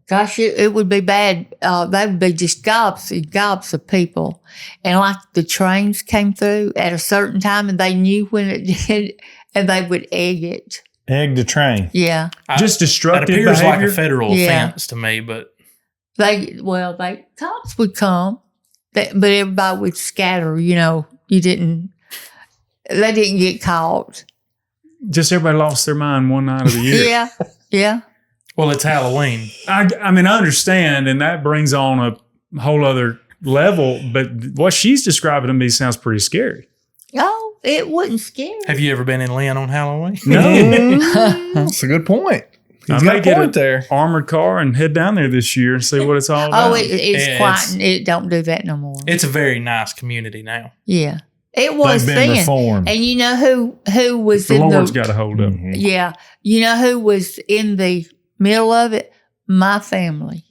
gosh, it would be bad. They would be just gobs and gobs of people. And like the trains came through at a certain time and they knew when it did, and they would egg it. Egg the train. Yeah. Just destructive That appears behavior. like a federal Yeah. offense to me, but Cops would come, but everybody would scatter, they didn't get caught. Just everybody lost their mind one night of the year. Yeah. well, it's Halloween. I mean, I understand, and that brings on a whole other level, but what she's describing to me sounds pretty scary. Oh, it wasn't scary. Have you ever been in Lynn on Halloween? No. That's a good point. I He's may got a get point there. armored car and head down there this year and see what it's all about. Oh, it's Yeah, quiet. It don't do that no more. It's a very nice community now. Yeah. It was They've been then. reformed. And you know who was the in Lord's the got a hold of it. Mhm. Yeah. You know who was in the middle of it? My family.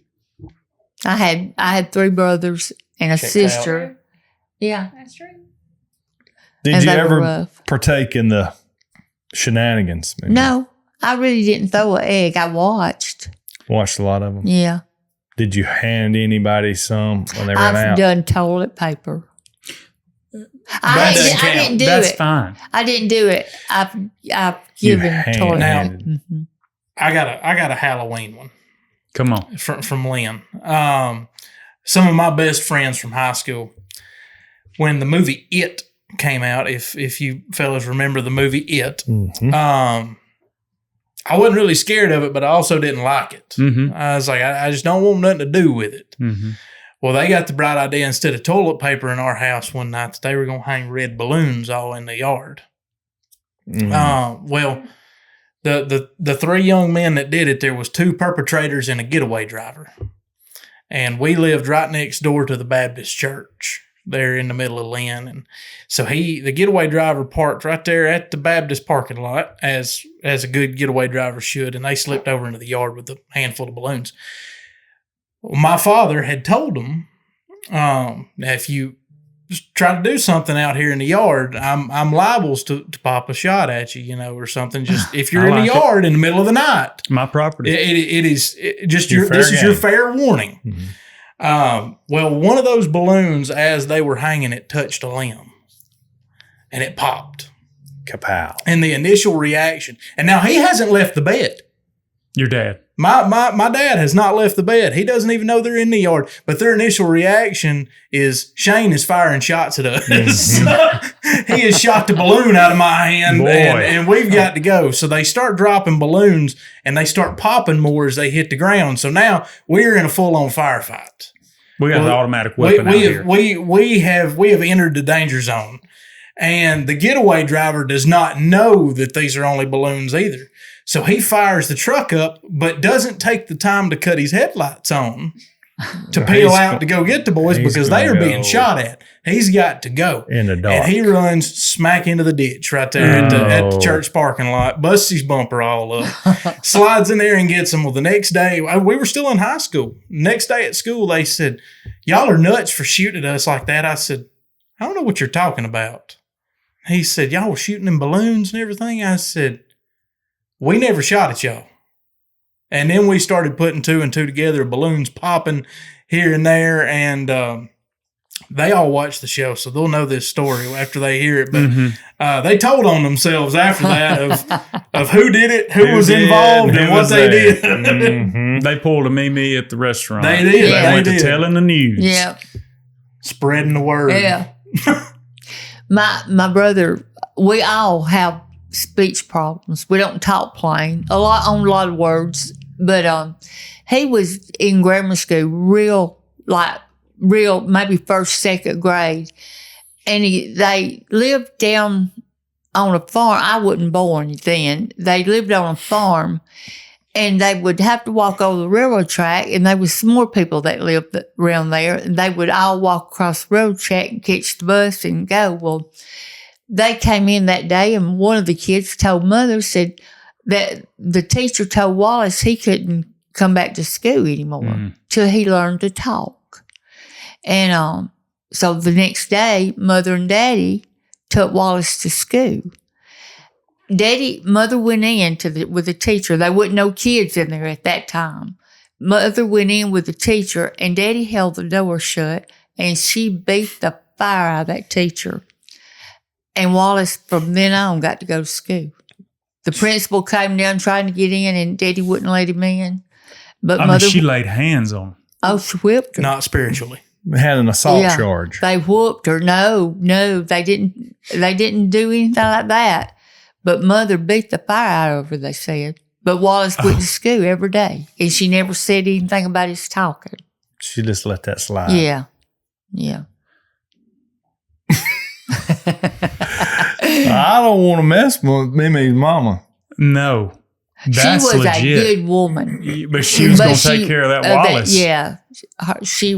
I had 3 brothers and a Checked sister. Yeah. That's true. Did And you they were ever rough. partake in the shenanigans? Maybe? No, I really didn't throw an egg. I watched. Watched a lot of them. Yeah. Did you hand anybody some when they ran I've out? done toilet paper. That doesn't I count. didn't do That's it. fine. I didn't do it. I've You given hand- toilet Now- paper. Mhm. I got a Halloween one Come on. from Lynn. Some of my best friends from high school, when the movie It came out, if you fellas remember the movie It, Mhm. I wasn't really scared of it, but I also didn't like it. Mm-hmm. I was like, I just don't want nothing to do with it. Mm-hmm. Well, they got the bright idea, instead of toilet paper in our house one night, that they were going to hang red balloons all in the yard. Mhm. Well, the 3 young men that did it, there was 2 perpetrators and a getaway driver. And we lived right next door to the Baptist church there in the middle of Lynn. And so the getaway driver parked right there at the Baptist parking lot, as a good getaway driver should, and they slipped over into the yard with a handful of balloons. Well, my father had told them, if you try to do something out here in the yard, I'm liable to pop a shot at you, or something. Just if you're I in like the yard in the middle of the night, My property. it is just Your this fair is your game. fair warning. Mhm. Well, one of those balloons, as they were hanging, it touched a limb, and it popped. Kapow. And the initial reaction, and now he hasn't left the bed. Your dad. My dad has not left the bed. He doesn't even know they're in the yard. But their initial reaction is Shane is firing shots at us. He has shot the balloon out of my hand, Boy. and we've got to go. So they start dropping balloons, and they start popping more as they hit the ground. So now we're in a full-on firefight. We got an Well, automatic weapon out here. We have entered the danger zone. And the getaway driver does not know that these are only balloons either. So he fires the truck up, but doesn't take the time to cut his headlights on to peel out to go get the boys, he's because they are gonna being go shot at. He's got to go. In the dark. And he runs smack into the ditch right there at the church parking lot, busts his bumper all up, slides in there and gets him. Well, the next day, we were still in high school. Next day at school, they said, "Y'all are nuts for shooting at us like that." I said, "I don't know what you're talking about." He said, "Y'all were shooting them balloons and everything." I said, "We never shot at y'all." And then we started putting 2 and 2 together, balloons popping here and there. And they all watch the show, so they'll know this story after they hear it. But they told on themselves after that of who did it, who was did, involved, who and what was they there. did. They pulled a MeMe at the restaurant. They did. Yeah. They went They to did. telling the news. Yeah. Spreading the word. Yeah. my brother, we all have speech problems. We don't talk plain a lot of words, but he was in grammar school real maybe first, second grade. And they lived down on a farm. I wasn't born then. They lived on a farm, and they would have to walk over the railroad track, and there was some more people that lived around there, and they would all walk across the railroad track and catch the bus and go. Well, they came in that day, and one of the kids told Mother, said that the teacher told Wallace he couldn't come back to school anymore till he learned to talk. And so the next day, Mother and Daddy took Wallace to school. Mother went in with the teacher. There wasn't no kids in there at that time. Mother went in with the teacher, and Daddy held the door shut, and she beat the fire out of that teacher. And Wallace, from then on, got to go to school. The principal came down trying to get in, and Daddy wouldn't let him in. But Mother, she laid hands on him. Oh, she whipped her. Not spiritually. Had an assault charge. They whooped her. No, they didn't. They didn't do anything like that. But Mother beat the fire out of her, they said. But Wallace went to school every day, and she never said anything about his talking. She just let that slide. Yeah. I don't want to mess with Mimi's mama. No. That's she was legit. a good woman. But she was going to take care of that Wallace. She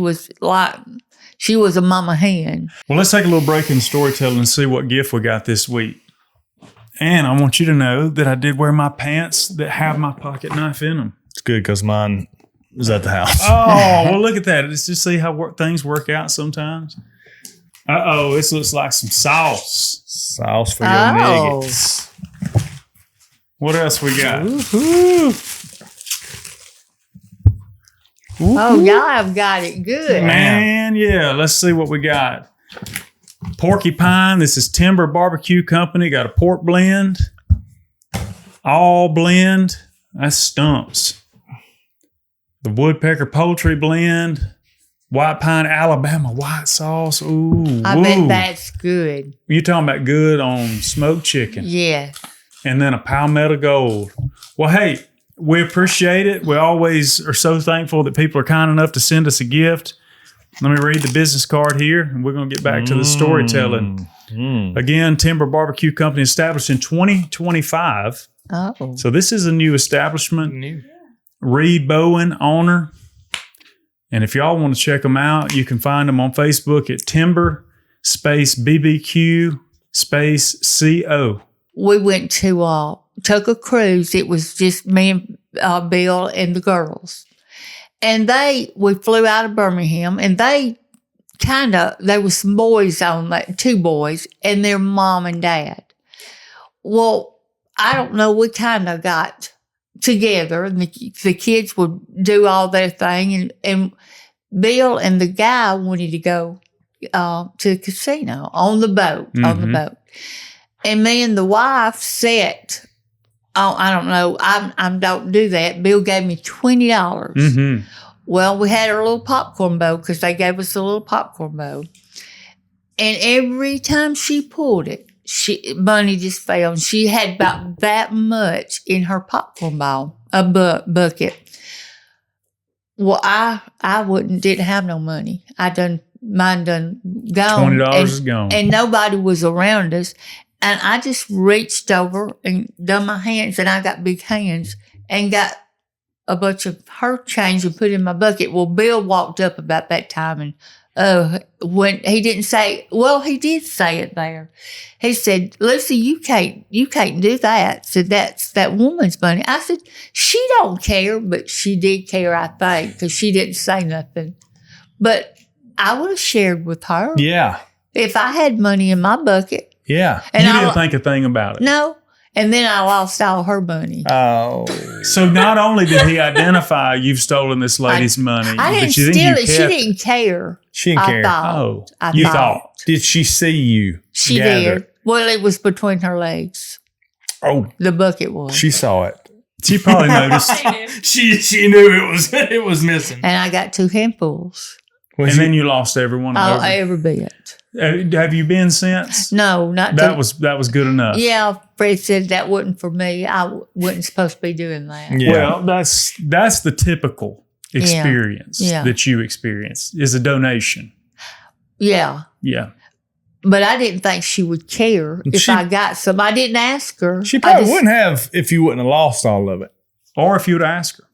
was a mama hen. Well, let's take a little break in storytelling and see what gift we got this week. And I want you to know that I did wear my pants that have my pocket knife in them. It's good because mine is at the house. Oh, well, look at that. Let's just see how things work out sometimes. Uh-oh, this looks like some sauce. Sauce for your nuggets. What else we got? Oh, y'all have got it good. Man, yeah. Let's see what we got. Porcupine. This is Timber Barbecue Company. Got a pork blend. All blend. That's Stumps. The Woodpecker Poultry Blend. White Pine, Alabama white sauce. Ooh. I bet that's good. You're talking about good on smoked chicken. Yeah. And then a Palmetto Gold. Well, hey, we appreciate it. We always are so thankful that people are kind enough to send us a gift. Let me read the business card here, and we're going to get back to the storytelling. Again, Timber Barbecue Company established in 2025. Oh. So this is a new establishment. Reed Bowen, owner. And if y'all want to check them out, you can find them on Facebook at Timber BBQ CO. We went to took a cruise. It was just me and Bill and the girls. And we flew out of Birmingham, and there was some boys on that, 2 boys, and their mom and dad. Well, I don't know, we kind of got together, and the kids would do all their thing, and Bill and the guy wanted to go to the casino on the boat, And me and the wife sat. Oh, I don't know. I don't do that. Bill gave me $20. Well, we had our little popcorn bowl because they gave us a little popcorn bowl. And every time she pulled it, money just fell. And she had about that much in her popcorn bowl, a bucket. Well, I didn't have no money. Mine done gone. $20 is gone. And nobody was around us. And I just reached over and done my hands, and I got big hands, and got a bunch of her change and put in my bucket. Well, Bill walked up about that time, and when he didn't say, well, he did say it there. He said, "Lucy, you can't do that." Said, "That's that woman's money." I said, "She don't care," but she did care, I think, because she didn't say nothing. But I would have shared with her. Yeah. If I had money in my bucket. Yeah. And you didn't think a thing about it. No. And then I lost all her money. Oh. So not only did he identify you've stolen this lady's money, I didn't but steal it. She didn't care. She didn't care. You thought. Did she see you? She did. Well, it was between her legs. Oh. The bucket was. She saw it. She probably noticed. She knew it was missing. And I got 2 handfuls. And then you lost everyone. Oh, every bit. Have you been since? No, not That was good enough. Yeah, Fred said that wasn't for me. I wasn't supposed to be doing that. Yeah. Well, that's the typical experience that you experience is a donation. Yeah. Yeah. But I didn't think she would care if I got some. I didn't ask her. She probably wouldn't have if you wouldn't have lost all of it. Or if you'd ask her.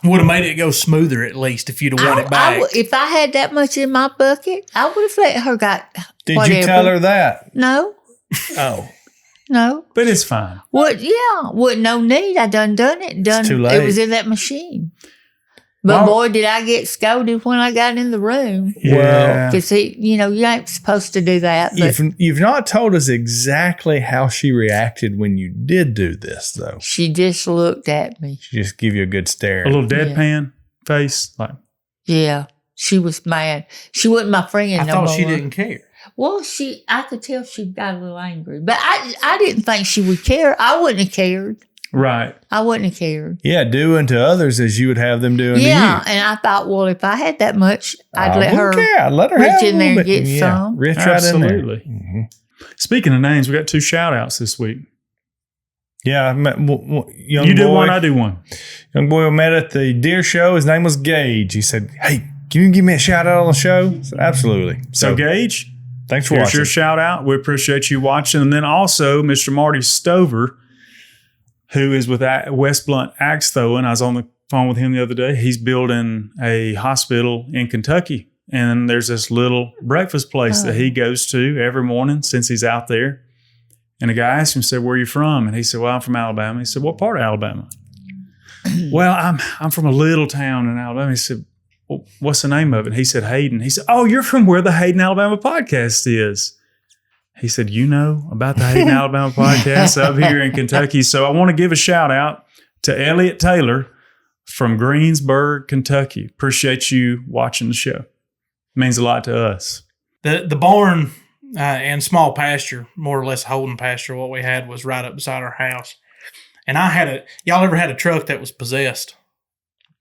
Would have made it go smoother at least if you'd have won it back. If I had that much in my bucket, I would have let her got Did whatever. you tell her that? No. Oh. No. But it's fine. What? Yeah. Wasn't no need. I done it. It's too late. It was in that machine. But boy, did I get scolded when I got in the room. Yeah. Because you ain't supposed to do that. But You've not told us exactly how she reacted when you did do this, though. she just looked at me. She just give you a good stare. A little deadpan face. Like, Yeah. She was mad. She wasn't my friend I no thought more. she didn't care. Well, I could tell she got a little angry. But I didn't think she would care. I wouldn't have cared. right. I wouldn't have cared. Yeah, do unto others as you would have them do unto Yeah, you. and I thought, well, if I had that much, I'd I let her. wouldn't care. I'd let her reach have a in there little and bit. get some. Reach right in Absolutely. there. Mhm. Speaking of names, we got 2 shout outs this week. Yeah, I met young You do boy. one, I do one. Young boy I met at the deer show. His name was Gage. He said, "Hey, can you give me a shout out on the show?" I said, absolutely. So, Gage, thanks for here's watching. your shout out. We appreciate you watching. And then also Mr. Marty Stover, who is with West Blunt Axe Throwing. I was on the phone with him the other day. He's building a hospital in Kentucky. And there's this little breakfast place that he goes to every morning since he's out there. And the guy asked him, said, "Where are you from?" And he said, "Well, I'm from Alabama." He said, "What part of Alabama?" "Well, I'm from a little town in Alabama." He said, "Well, what's the name of it?" He said, "Hayden." He said, "Oh, you're from where the Hayden, Alabama podcast is." He said, "You know about the Hayden, Alabama podcast up here in Kentucky." So I want to give a shout out to Elliot Taylor from Greensburg, Kentucky. Appreciate you watching the show. Means a lot to us. The barn and small pasture, more or less holding pasture, what we had was right up beside our house. And y'all ever had a truck that was possessed?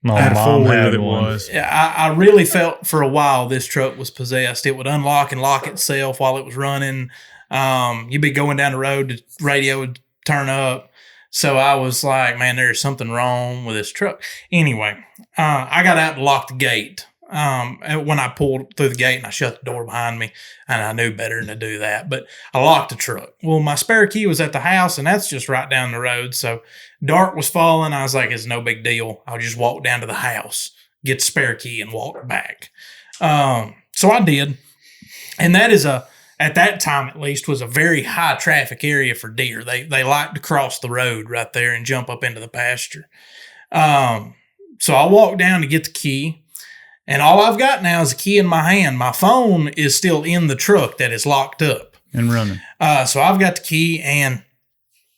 My I had a mom four-wheeler had that one. was. Yeah, I really felt for a while this truck was possessed. It would unlock and lock itself while it was running. You'd be going down the road, the radio would turn up. So I was like, man, there's something wrong with this truck. Anyway, I got out and locked the gate. When I pulled through the gate and I shut the door behind me, and I knew better than to do that, but I locked the truck. Well, my spare key was at the house, and that's just right down the road. So dark was falling. I was like, it's no big deal. I'll just walk down to the house, get the spare key, and walk back. So I did. And that is at that time at least, was a very high traffic area for deer. They like to cross the road right there and jump up into the pasture. So I walked down to get the key. And all I've got now is a key in my hand. My phone is still in the truck that is locked up. And running. So I've got the key, and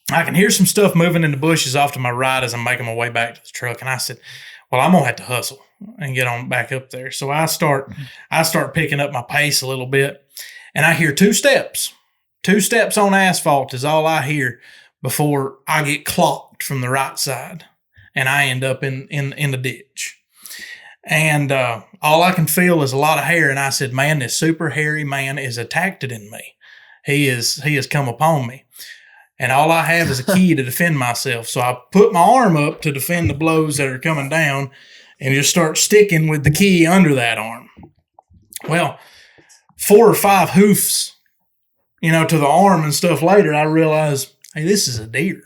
I can hear some stuff moving in the bushes off to my right as I'm making my way back to the truck. And I said, well, I'm going to have to hustle and get on back up there. So I start picking up my pace a little bit, and I hear 2 steps. 2 steps on asphalt is all I hear before I get clocked from the right side, and I end up in the ditch. And all I can feel is a lot of hair. And I said, man, this super hairy man is attacked in me. He has come upon me. And all I have is a key to defend myself. So I put my arm up to defend the blows that are coming down and just start sticking with the key under that arm. Well, 4 or 5 hoofs, to the arm and stuff later, I realized, hey, this is a deer.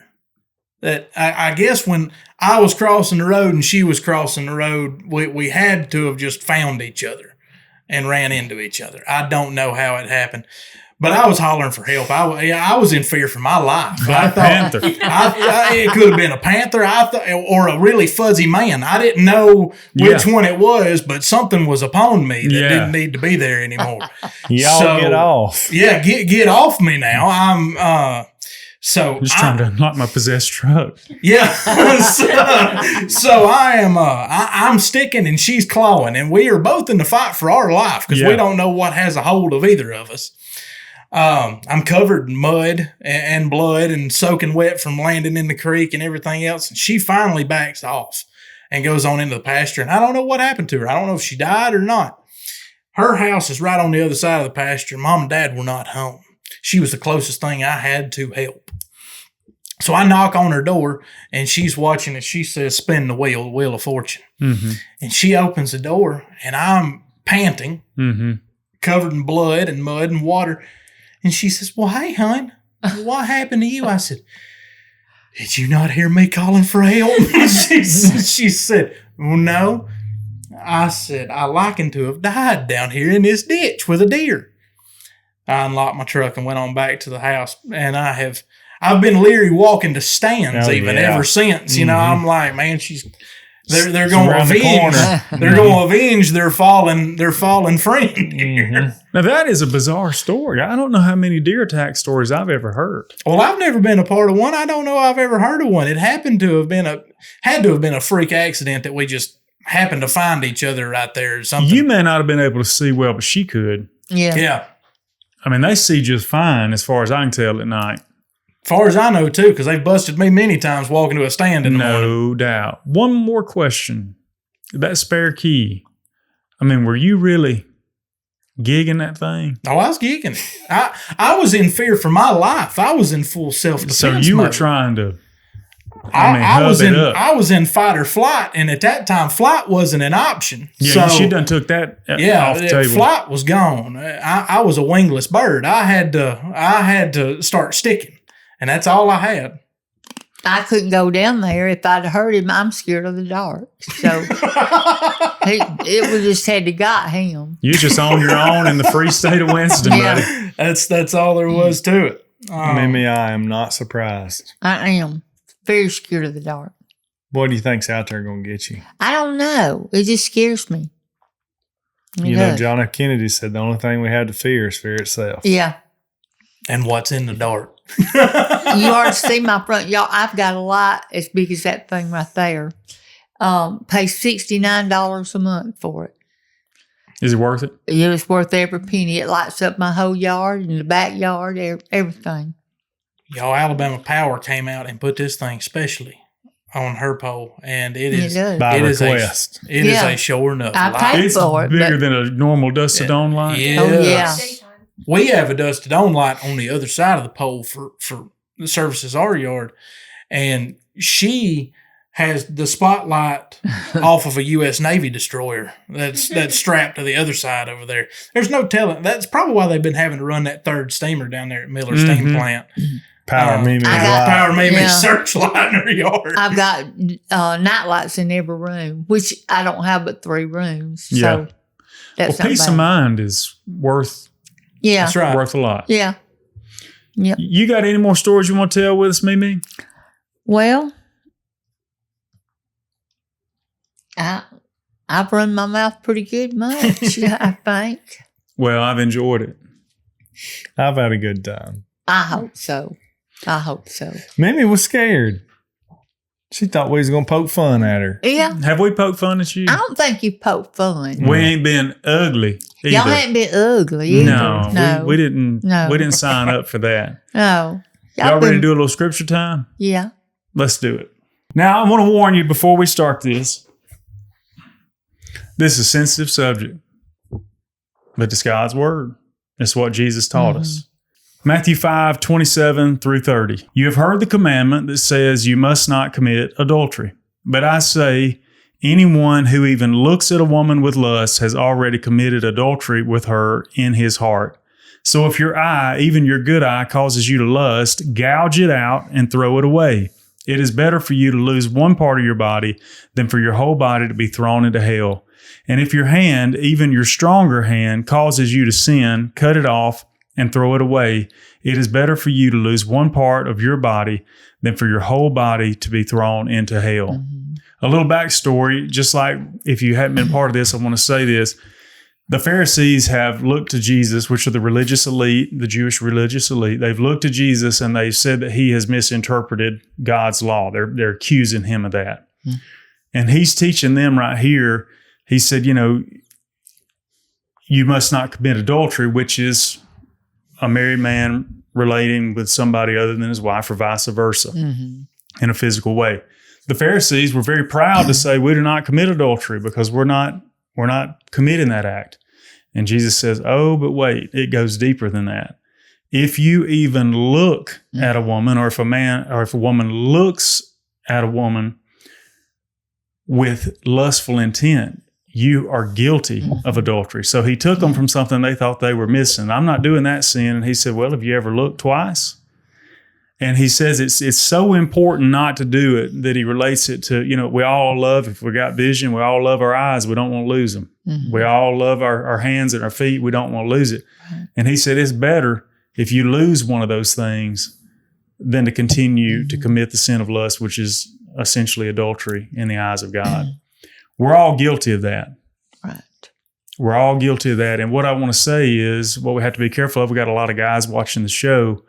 That I guess when I was crossing the road and she was crossing the road, we had to have just found each other and ran into each other. I don't know how it happened, but I was hollering for help. I was in fear for my life. I thought Panther. it could have been a panther, or a really fuzzy man. I didn't know which one it was, but something was upon me that didn't need to be there anymore. Y'all get off. Yeah, get off me now. I'm Just trying to unlock my possessed truck. Yeah. so I am I'm sticking and she's clawing, and we are both in the fight for our life because we don't know what has a hold of either of us. I'm covered in mud and blood and soaking wet from landing in the creek and everything else. And she finally backs off and goes on into the pasture. And I don't know what happened to her. I don't know if she died or not. Her house is right on the other side of the pasture. Mom and Dad were not home. She was the closest thing I had to help. So I knock on her door, and she's watching it. She says, spin the wheel of fortune. Mm-hmm. And she opens the door, and I'm panting, covered in blood and mud and water. And she says, well, hey, hon, what happened to you? I said, did you not hear me calling for help? she said, well, no. I said, I liken to have died down here in this ditch with a deer. I unlocked my truck and went on back to the house. And I've been leery walking to stands ever since. You know, I'm like, man, they're going to avenge. They're going to avenge their fallen friend here. Now that is a bizarre story. I don't know how many deer attack stories I've ever heard. Well, I've never been a part of one. I don't know I've ever heard of one. It had to have been a freak accident that we just happened to find each other right there or something. You may not have been able to see well, but she could. Yeah. I mean, they see just fine as far as I can tell at night. Far as I know, too, because they've busted me many times walking to a stand in the morning. No doubt. One more question. That spare key. I mean, were you really gigging that thing? Oh, I was gigging it. I was in fear for my life. I was in full self-defense So you were mode. trying to, I was in fight or flight, and at that time, flight wasn't an option. Yeah, she done took that off the table. Flight was gone. I was a wingless bird. I had to start sticking. And that's all I had. I couldn't go down there. If I'd heard him, I'm scared of the dark. So it would just had to got him. You're just on your own in the free state of Winston, buddy. That's all there was to it. Mimi, I am not surprised. I am very scared of the dark. What do you think's out there going to get you? I don't know. It just scares me. You know, John F. Kennedy said the only thing we have to fear is fear itself. Yeah. And what's in the dark? You ought to see my front yard. I've got a lot as big as that thing right there. Pay $69 a month for it. Is it worth it? Yeah, it's worth every penny. It lights up my whole yard and the backyard, everything. Y'all, Alabama Power came out and put this thing specially on her pole, and it is by request. It is a sure enough light. Paid It's for it, bigger than a normal dusted on light. Yes. Oh, yeah. We have a dusted on light on the other side of the pole for the services our yard, and she has the spotlight off of a U.S. Navy destroyer that's strapped to the other side over there. There's no telling. That's probably why they've been having to run that third steamer down there at Miller Steam Plant. Power Mimi searchlight in her yard. I've got night lights in every room, which I don't have but 3 rooms. So that's well, peace bad. of mind is worth. Yeah, That's right. Worth a lot. Yeah. Yep. You got any more stories you want to tell with us, Mimi? Well, I've run my mouth pretty good much, I think. Well, I've enjoyed it. I've had a good time. I hope so. Mimi was scared. She thought we was going to poke fun at her. Yeah. Have we poked fun at you? I don't think you poked fun. We ain't been ugly either. Y'all ain't been ugly either. No. We didn't. No. We didn't sign up for that. No. Y'all ready to do a little scripture time? Yeah. Let's do it. Now, I want to warn you before we start this. This is a sensitive subject, but it's God's word. It's what Jesus taught us. Matthew 5:27-30. You have heard the commandment that says you must not commit adultery. But I say, anyone who even looks at a woman with lust has already committed adultery with her in his heart. So if your eye, even your good eye, causes you to lust, gouge it out and throw it away. It is better for you to lose one part of your body than for your whole body to be thrown into hell. And if your hand, even your stronger hand, causes you to sin, cut it off and throw it away. It is better for you to lose one part of your body than for your whole body to be thrown into hell. A little backstory, just like if you hadn't been part of this, I want to say this. The Pharisees have looked to Jesus, which are the religious elite, the Jewish religious elite. They've looked to Jesus and they've said that he has misinterpreted God's law. They're accusing him of that. And he's teaching them right here. He said, you must not commit adultery, which is a married man relating with somebody other than his wife or vice versa in a physical way. The Pharisees were very proud to say, we do not commit adultery because we're not committing that act. And Jesus says, oh, but wait, it goes deeper than that. If you even look at a woman, or if a woman looks at a woman with lustful intent, you are guilty of adultery. So he took them from something they thought they were missing. I'm not doing that sin. And he said, well, have you ever looked twice? And he says it's so important not to do it that he relates it to, we all love, if we got vision, we all love our eyes. We don't want to lose them. We all love our hands and our feet. We don't want to lose it. And he said it's better if you lose one of those things than to continue to commit the sin of lust, which is essentially adultery in the eyes of God. We're all guilty of that. Right. We're all guilty of that. And what I want to say is what we have to be careful of. We got a lot of guys watching the show.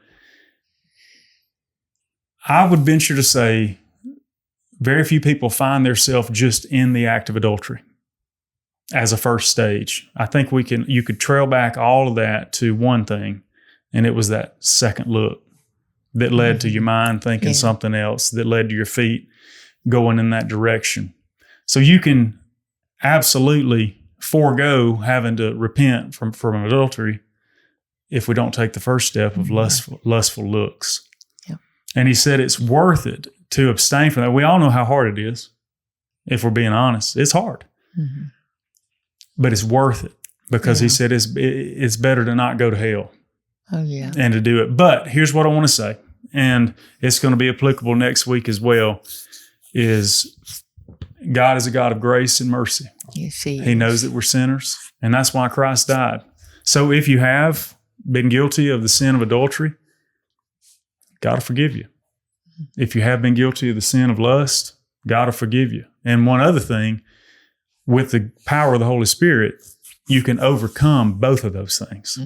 I would venture to say very few people find themselves just in the act of adultery as a first stage. I think you could trail back all of that to one thing, and it was that second look that led to your mind thinking something else, that led to your feet going in that direction. So you can absolutely forego having to repent from adultery if we don't take the first step of lustful looks. And he said it's worth it to abstain from that. We all know how hard it is, if we're being honest. It's hard. But it's worth it because he said it's better to not go to hell and to do it. But here's what I want to say, and it's going to be applicable next week as well, is God is a God of grace and mercy. Yes, he is. He knows that we're sinners, and that's why Christ died. So if you have been guilty of the sin of adultery, God will forgive you. If you have been guilty of the sin of lust, God will forgive you. And one other thing, with the power of the Holy Spirit, you can overcome both of those things.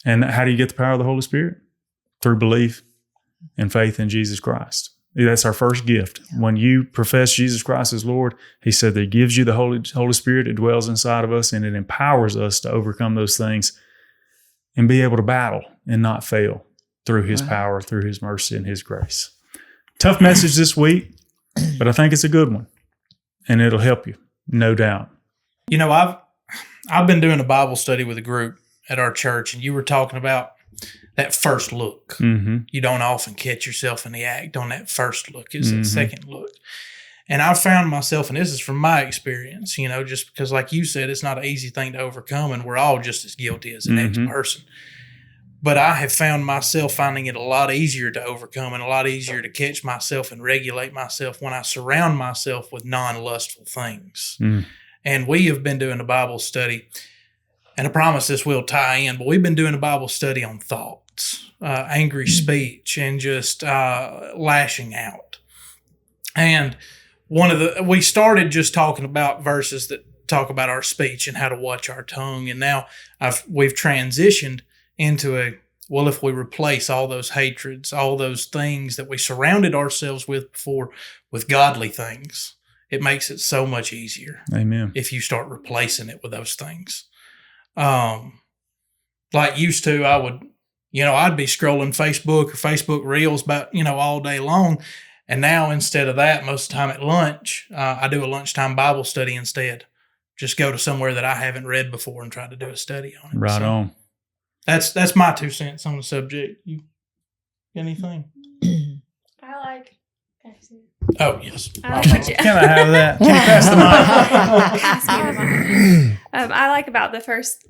And how do you get the power of the Holy Spirit? Through belief and faith in Jesus Christ. That's our first gift. When you profess Jesus Christ as Lord, he said that he gives you the Holy Spirit. It dwells inside of us, and it empowers us to overcome those things and be able to battle and not fail through his power, through his mercy and his grace. Tough message this week, but I think it's a good one, and it'll help you, no doubt. I've been doing a Bible study with a group at our church, and you were talking about that first look. You don't often catch yourself in the act on that first look. It's that second look. And I found myself, and this is from my experience, just because, like you said, it's not an easy thing to overcome, and we're all just as guilty as the next person. But I have found myself finding it a lot easier to overcome and a lot easier to catch myself and regulate myself when I surround myself with non-lustful things. And we have been doing a Bible study, and I promise this will tie in, but we've been doing a Bible study on thoughts, angry speech, and just lashing out. And we started just talking about verses that talk about our speech and how to watch our tongue. And now we've transitioned into if we replace all those hatreds, all those things that we surrounded ourselves with before with godly things, it makes it so much easier. Amen. If you start replacing it with those things. Like used to, I'd be scrolling Facebook or Facebook Reels about, all day long. And now instead of that, most of the time at lunch, I do a lunchtime Bible study instead. Just go to somewhere that I haven't read before and try to do a study on it. Right on. That's my 2 cents on the subject. You got anything? I like. Oh, yes. Can I have that? Can you pass the mic? I like about the first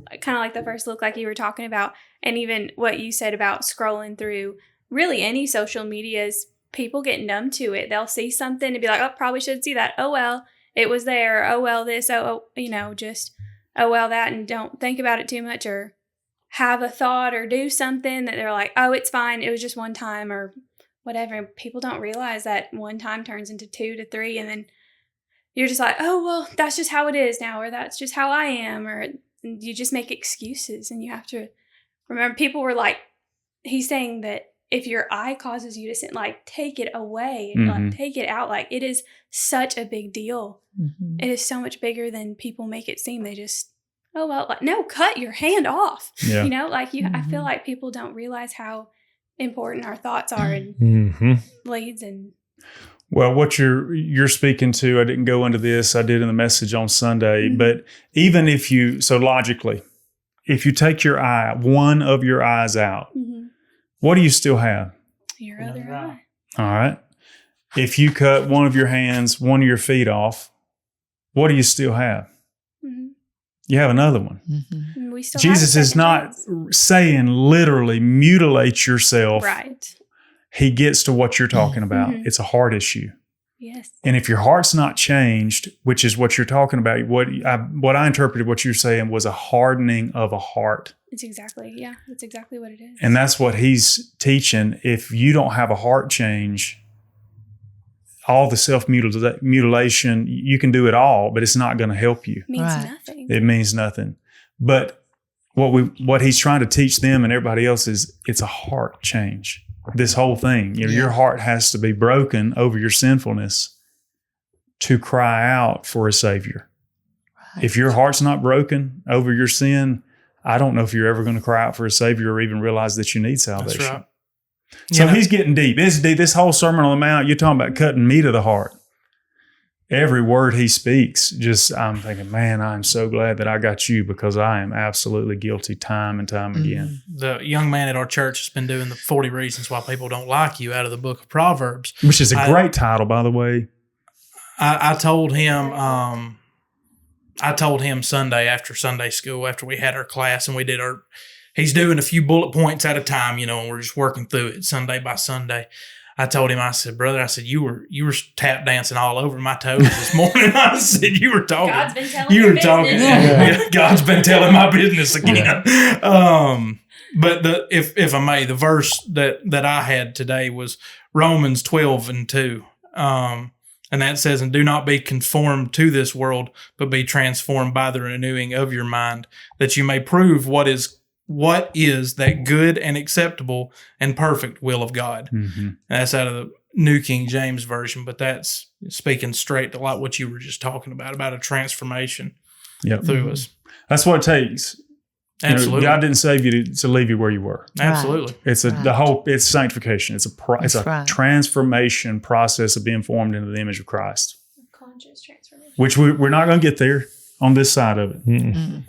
look, like you were talking about, and even what you said about scrolling through really any social medias. People get numb to it. They'll see something and be like, oh, probably should see that. Oh, well, it was there. Oh, well, this. Just, oh, well, that, and don't think about it too much, or have a thought or do something that they're like, oh, it's fine. It was just one time or whatever. And people don't realize that one time turns into 2 to 3. And then you're just like, oh, well, that's just how it is now. Or that's just how I am. Or you just make excuses. And you have to remember, people were like, he's saying that if your eye causes you to sin, like take it away, like take it out. Like it is such a big deal. It is so much bigger than people make it seem. They just oh, well, like, no, cut your hand off. Yeah. You know, like I feel like people don't realize how important our thoughts are and Mm-hmm. leads and Well, what you're speaking to, I didn't go into this. I did in the message on Sunday. But even if you, so logically, if you take your eye, one of your eyes out, what do you still have? your other eye. All right. If you cut one of your hands, one of your feet off, what do you still have? You have another one. We still Jesus have a is second not chance. saying literally mutilate yourself. Right. He gets to what you're talking about. It's a heart issue. Yes. And if your heart's not changed, which is what you're talking about, what I interpreted what you're saying was a hardening of a heart. It's exactly, that's exactly what it is. And that's what he's teaching. If you don't have a heart change, all the self-mutilation, you can do it all, but it's not going to help you. It means nothing. It means nothing. But what he's trying to teach them and everybody else is it's a heart change. This whole thing, your heart has to be broken over your sinfulness to cry out for a savior. Right. If your heart's not broken over your sin, I don't know if you're ever going to cry out for a savior or even realize that you need salvation. That's right. So he's getting deep. It's deep. This whole Sermon on the Mount, you're talking about cutting me to the heart. Every word he speaks, I'm thinking, man, I'm so glad that I got you because I am absolutely guilty time and time again. The young man at our church has been doing the 40 Reasons Why People Don't Like You out of the book of Proverbs. Which is a great title, by the way. I told him Sunday after Sunday school, after we had our class and we did he's doing a few bullet points at a time, and we're just working through it Sunday by Sunday. I told him, I said, brother, you were tap dancing all over my toes this morning. I said, you were talking. God's been telling your business. Yeah, God's been telling my business again. But if I may, the verse that I had today was Romans 12:2. And that says, and do not be conformed to this world, but be transformed by the renewing of your mind, that you may prove what is that good and acceptable and perfect will of God. And that's out of the New King James Version, but that's speaking straight to like what you were just talking about a transformation through us. That's what it takes. Absolutely. God didn't save you to leave you where you were. Absolutely. It's it's sanctification. It's a transformation process of being formed into the image of Christ. Conscious transformation. Which we're not going to get there on this side of it.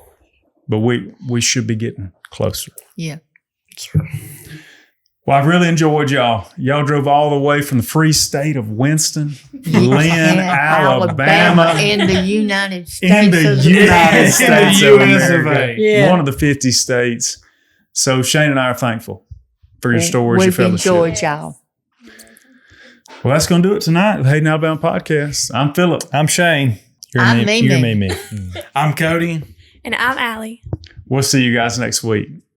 But we should be getting closer. Yeah. Well, I've really enjoyed y'all. Y'all drove all the way from the free state of Winston, Lynn, Alabama. In the United States. In the United States of America. Yeah. One of the 50 states. So Shane and I are thankful for your stories, your We've fellowship. enjoyed y'all. Well, that's going to do it tonight with Hayden Alabama Podcast. I'm Philip. I'm Shane. I'm Mimi. You're Mimi. I'm Cody. And I'm Allie. We'll see you guys next week.